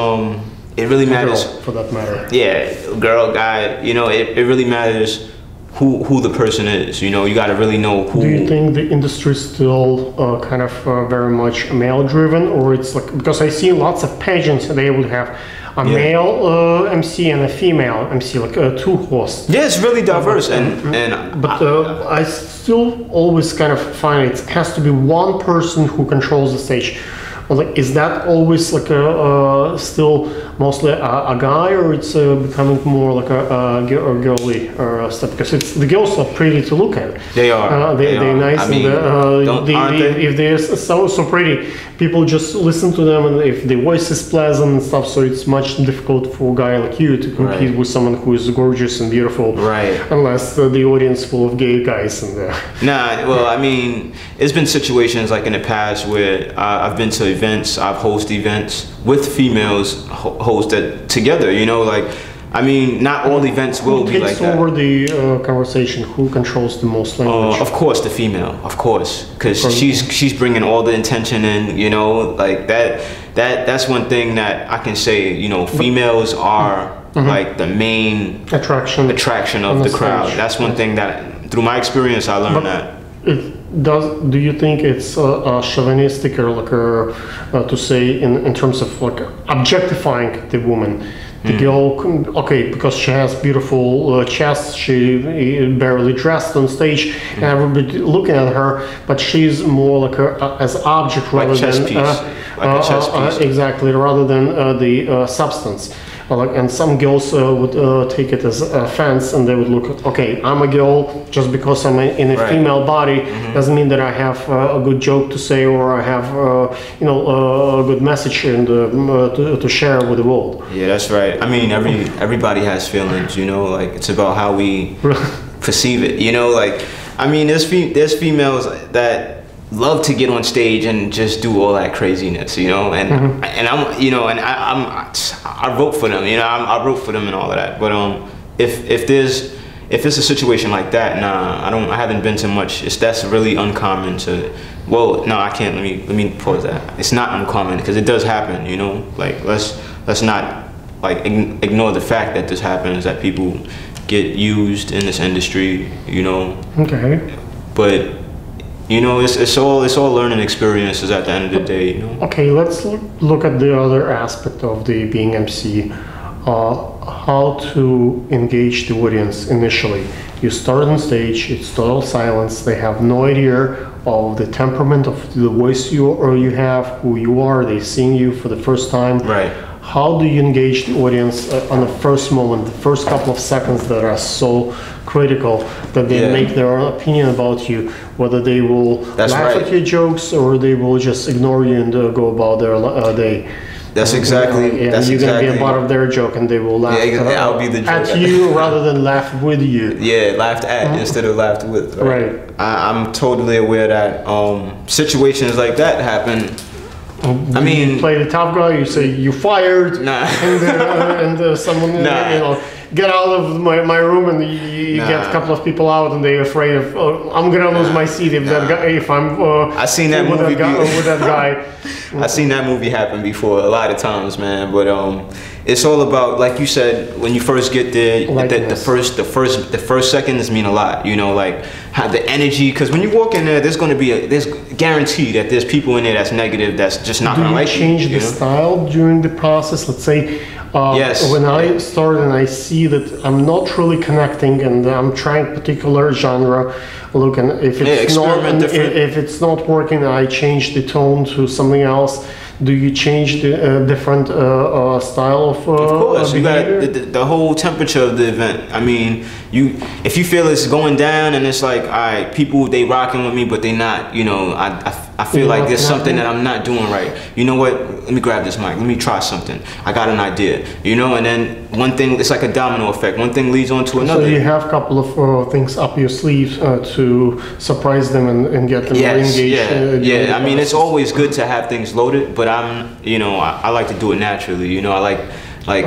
It really matters. Girl, for that matter. Yeah, girl, guy. You know, it really matters who the person is. You know, you got to really know who. Do you think the industry is still kind of very much male driven, or it's like, because I see lots of pageants, they would have a male MC and a female MC, like two hosts. Yeah, it's really diverse, but I still always kind of find it has to be one person who controls the stage. Like, is that always like still mostly a guy, or it's becoming more like a girly stuff? Because the girls are pretty to look at. They are. They're nice. I mean, if they're so pretty, people just listen to them, and if the voice is pleasant and stuff, so it's much difficult for a guy like you to compete with someone who is gorgeous and beautiful. Right. Unless the audience full of gay guys and. Nah. Well, I mean, it's been situations like in the past where I've been to events, I've hosted events with females hosted together, you know, like, I mean, not all events will be like that. Who takes over the conversation? Who controls the most language? Of course, the female, of course, because she's bringing all the intention in, you know, like that's one thing that I can say, you know, females are like the main attraction of the crowd. That's one thing that, through my experience, I learned that. Do you think it's chauvinistic, or like to say in terms of like objectifying the woman? The girl, okay, because she has beautiful chest, she barely dressed on stage, and everybody looking at her, but she's more like as object rather than a chess piece. Exactly, rather than the substance. And some girls would take it as offense, and they would look, okay, I'm a girl, just because I'm in a female body doesn't mean that I have a good joke to say, or I have you know, a good message and to share with the world. Yeah, that's right. I mean, everybody has feelings, you know, like, it's about how we perceive it, you know, like, I mean, there's females that love to get on stage and just do all that craziness, you know, and I'm, you know, and I vote for them, you know, I vote for them and all of that. But if it's a situation like that, nah, I haven't been to much. That's really uncommon to. Well, no, I can't. Let me pause that. It's not uncommon, because it does happen, you know. Like, let's not like ignore the fact that this happens, that people get used in this industry, you know. Okay. But, you know, it's all learning experiences at the end of the day, you know? Okay, let's look at the other aspect of the being MC. How to engage the audience initially. You start on stage, it's total silence, they have no idea of the temperament of the voice you have, who you are, they seeing you for the first time. Right. How do you engage the audience on the first moment, the first couple of seconds that are so critical that they make their own opinion about you, whether they will laugh at your jokes or they will just ignore you and go about their day? That's exactly. That's you're gonna be a part of their joke, and they will laugh I'll be the joke at you rather than laugh with you. Yeah, laughed at instead of laughed with. Right. I'm totally aware that situations like that happen. I mean, you play the tough guy. You say you fired. Nah. And someone, you know, get out of my room, and you get a couple of people out, and they're afraid of, oh, I'm gonna lose my seat if that guy, if I'm. I seen that with movie with that guy. I seen that movie happen before a lot of times, man. But it's all about, like you said, when you first get there, the first seconds mean a lot. You know, like how the energy. Because when you walk in there, there's guaranteed that there's people in there that's negative, that's just not gonna like you. Do you change the style during the process? Let's say, yes. When I start and I see that I'm not really connecting, and I'm trying particular genre look, and if it's not working, I change the tone to something else. Do you change the different style of course, you got the whole temperature of the event. I mean, if you feel it's going down and it's like, all right, people, they rocking with me, but they not, you know, I feel like there's something that I'm not doing right. You know what? Let me grab this mic. Let me try something. I got an idea, you know, and then one thing, it's like a domino effect. One thing leads on to another. So you have a couple of things up your sleeve to surprise them and get them engaged. Yeah. I mean, it's always good to have things loaded, but I like to do it naturally. You know, I like.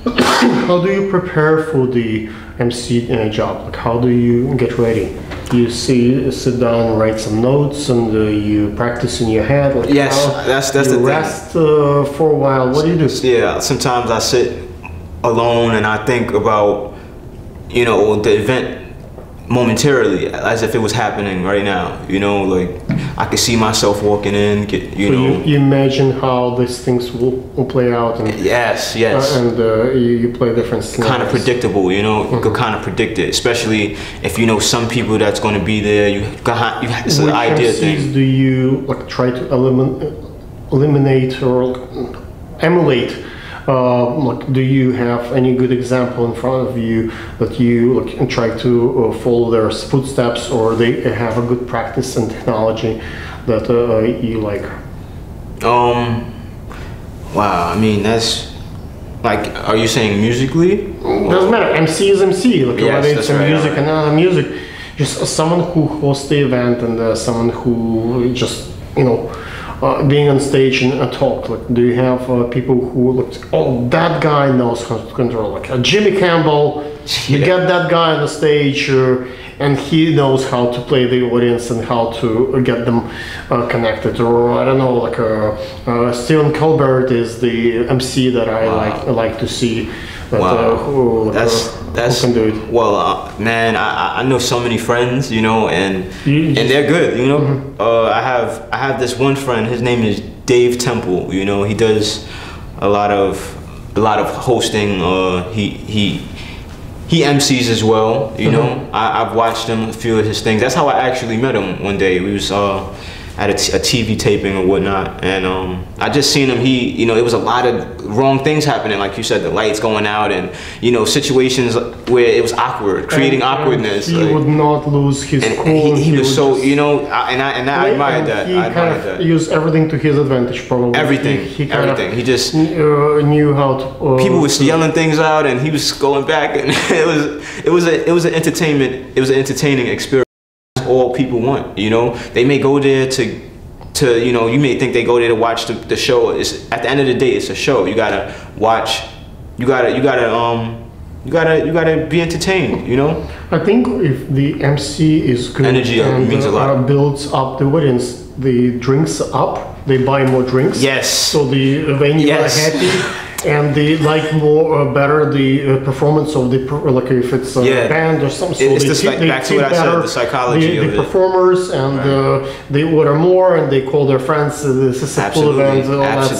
How do you prepare for the MC job? Like, how do you get ready? You sit down, write some notes, and you practice in your head. Like, yes, that's the thing. Rest for a while. What do you do? Yeah, sometimes I sit alone and I think about, you know, the event momentarily, as if it was happening right now. You know, like I could see myself walking in. You imagine how these things will play out. And, yes. And you play different scenarios. Kind of predictable, you know. You could kind of predict it, especially if you know some people that's going to be there. It's an idea thing. Do you like try to eliminate or emulate? Like, do you have any good example in front of you that you try to follow their footsteps, or they have a good practice and technology that you like? Wow, I mean, that's like, are you saying musically? Doesn't matter. MC is MC. Like, yes, whether it's right, music and not music, just someone who hosts the event and someone who just, you know, being on stage and talk. Like, do you have people who look, oh, that guy knows how to control, like Jimmy Campbell? You get that guy on the stage and he knows how to play the audience and how to get them connected. Or I don't know, like Stephen Colbert is the MC that I like to see. That, who can do it. Well, man, I know so many friends, you know, and they're good, you know. Mm-hmm. I have this one friend. His name is Dave Temple. You know, he does a lot of hosting. He MCs as well. You know, I've watched him a few of his things. That's how I actually met him one day. We was at a TV taping or whatnot, and I just seen him. You know, it was a lot of wrong things happening, like you said, the lights going out, and you know, situations where it was awkward, creating awkwardness. He would not lose his cool. He was so, you know, and I admired that. He kind of used everything to his advantage, probably. Everything. He just knew how to. People was yelling things out, and he was going back, and it was an entertaining experience. All people want, you know. They may go there to you know, you may think they go there to watch the show. It's at the end of the day, it's a show. You gotta watch. You gotta be entertained, you know. I think if the MC is good, energy means a lot. Builds up the audience. The drinks up. They buy more drinks. Yes. So the venue are happy. And they like better the performance of the like if it's a band or something. So it's back to what I said, the psychology of the performers, and they order more and they call their friends. This is a full event.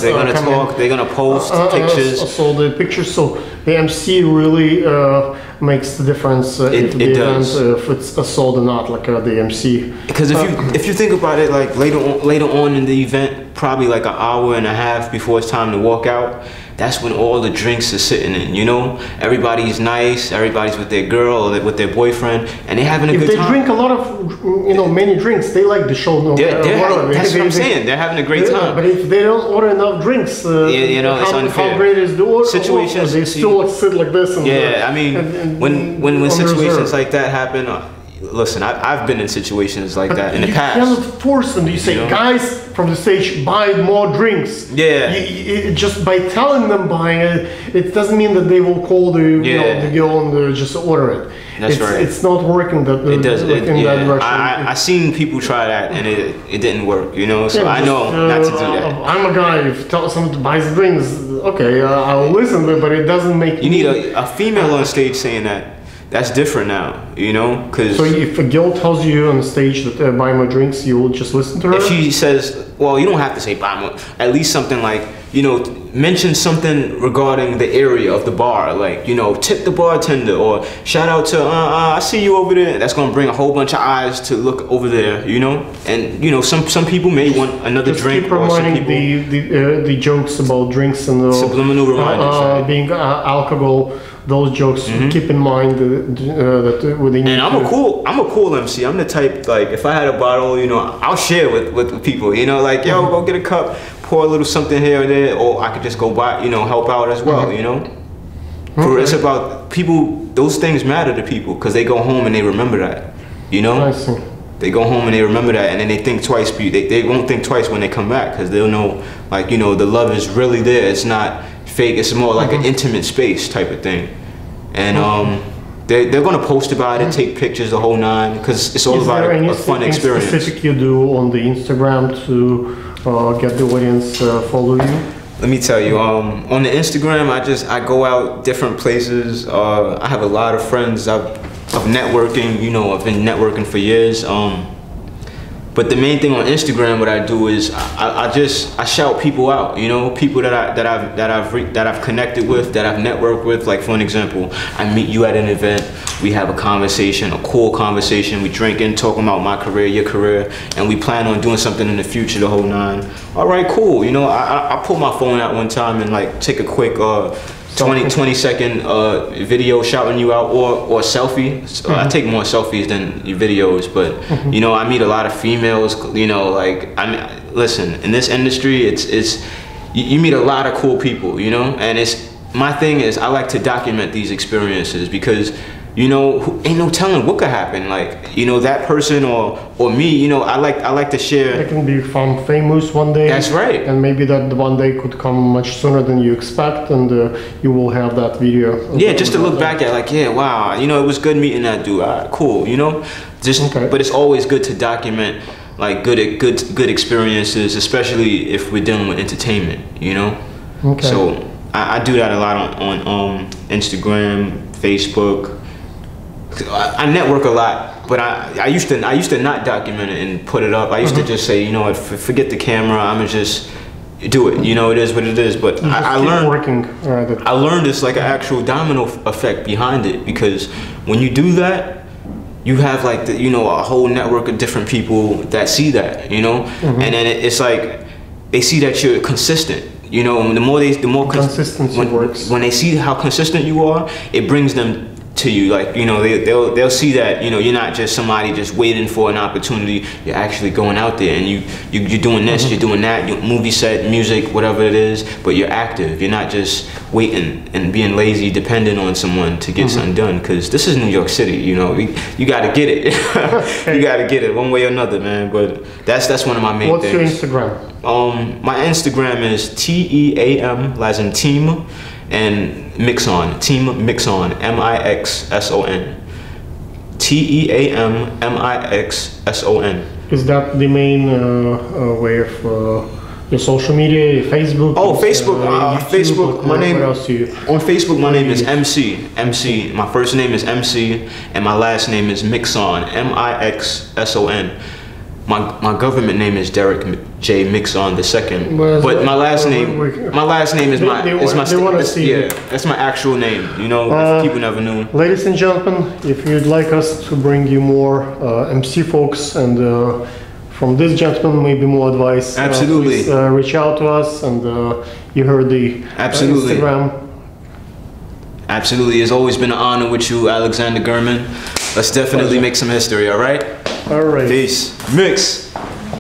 They're gonna talk. They're gonna post pictures. So the pictures. So the MC really makes the difference if the event if it's sold or not. Like the MC. Because if you think about it, like later on in the event, probably like an hour and a half before it's time to walk out. That's when all the drinks are sitting in, you know? Everybody's nice, everybody's with their girl or with their boyfriend, and they're having a good time. If they drink a lot of, you know, many drinks, they like the show. That's what I'm saying, they're having a great time. But if they don't order enough drinks, you know, it's unfair. How great is the order? Situations, they still sit like this. And, I mean, when situations like that happen, listen, I've been in situations like that in the past. You cannot force them. You say, guys, from the stage, buy more drinks. Yeah. Just by telling them buying it, it doesn't mean that they will call the girl and just order it. That's right. It's not working that it does. that direction. I seen people try that and it didn't work. You know, so I know not to do that. I'm a guy. If you tell someone to buy drinks, okay, I'll listen, but it doesn't make. You need a female on stage saying that. That's different now, you know, because. So if a girl tells you on stage that buy more drinks, you will just listen to her. If she says, well, you don't have to say buy more. At least something like, you know, mention something regarding the area of the bar, like, you know, tip the bartender or shout out to I see you over there. That's gonna bring a whole bunch of eyes to look over there, you know. And you know, some people may want another just drink. Keep or some reminding people, the jokes about drinks and subliminal reminders, right? being alcohol. Those jokes, keep in mind that within. And I'm a cool MC. I'm the type, like, if I had a bottle, you know, I'll share with people. You know, like, yo, go get a cup, pour a little something here or there, or I could just go buy, you know, help out as well. You know, it's about people. Those things matter to people because they go home and they remember that. You know, I see. They go home and they remember that, and then they think twice. They won't think twice when they come back because they'll know, like, you know, the love is really there. It's not fake. It's more like an intimate space type of thing. And they're gonna post about it, take pictures, the whole nine, because it's all about a fun experience. Is there anything specific you do on the Instagram to get the audience follow you? Let me tell you, on the Instagram, I go out different places. I have a lot of friends of networking. You know, I've been networking for years. But the main thing on Instagram, what I do is I shout people out. You know, people that I've connected with, that I've networked with. Like, for an example, I meet you at an event. We have a conversation, a cool conversation. We drinking, talking about my career, your career, and we plan on doing something in the future, the whole nine. All right, cool. You know, I pull my phone out one time and like take a quick 20-second video shouting you out, or a selfie. So I take more selfies than videos, but you know, I meet a lot of females. You know, like, I mean, listen, in this industry, it's you meet a lot of cool people. You know, and my thing is I like to document these experiences because, you know, ain't no telling what could happen. Like, you know, that person or me, you know, I like to share. They can become famous one day. That's right. And maybe that one day could come much sooner than you expect, and you will have that video. Yeah, just to look back at, like, yeah, wow, you know, it was good meeting that dude. All right, cool, you know. But it's always good to document, like, good experiences, especially if we're dealing with entertainment, you know. Okay. So I do that a lot on Instagram, Facebook. I network a lot, but I used to not document it and put it up. I used to just say, you know what, forget the camera. I'ma just do it. You know, it is what it is. But I learned I learned it's like an actual domino effect behind it, because when you do that, you have like you know, a whole network of different people that see that. You know, and then it's like they see that you're consistent. You know, the more consistency works. When they see how consistent you are, it brings them to you. Like, you know, they'll see that, you know, you're not just somebody just waiting for an opportunity. You're actually going out there and you're doing this, you're doing that, movie set, music, whatever it is, but you're active. You're not just waiting and being lazy, dependent on someone to get something done, because this is New York City. You know, you got to get it. You got to get it one way or another, man. But that's one of my main things. What's your Instagram? My Instagram is TEAM, as in team, and Mixon, Team Mixon, MIXSON. TEAM MIXSON. Is that the main way of your social media, your Facebook? Oh, Facebook. Facebook. My name. What else do you? On Facebook, my name is MC. MC. My first name is MC, and my last name is Mixon. MIXSON. My government name is Derek J. Mixon II, but my last name is that's my actual name. You know, if people never knew. Ladies and gentlemen, if you'd like us to bring you more MC folks and from this gentleman maybe more advice, absolutely, please, reach out to us. And you heard the Instagram. Absolutely, it's always been an honor with you, Alexander Gurman. Let's definitely make some history. All right. All right. Peace. Mix.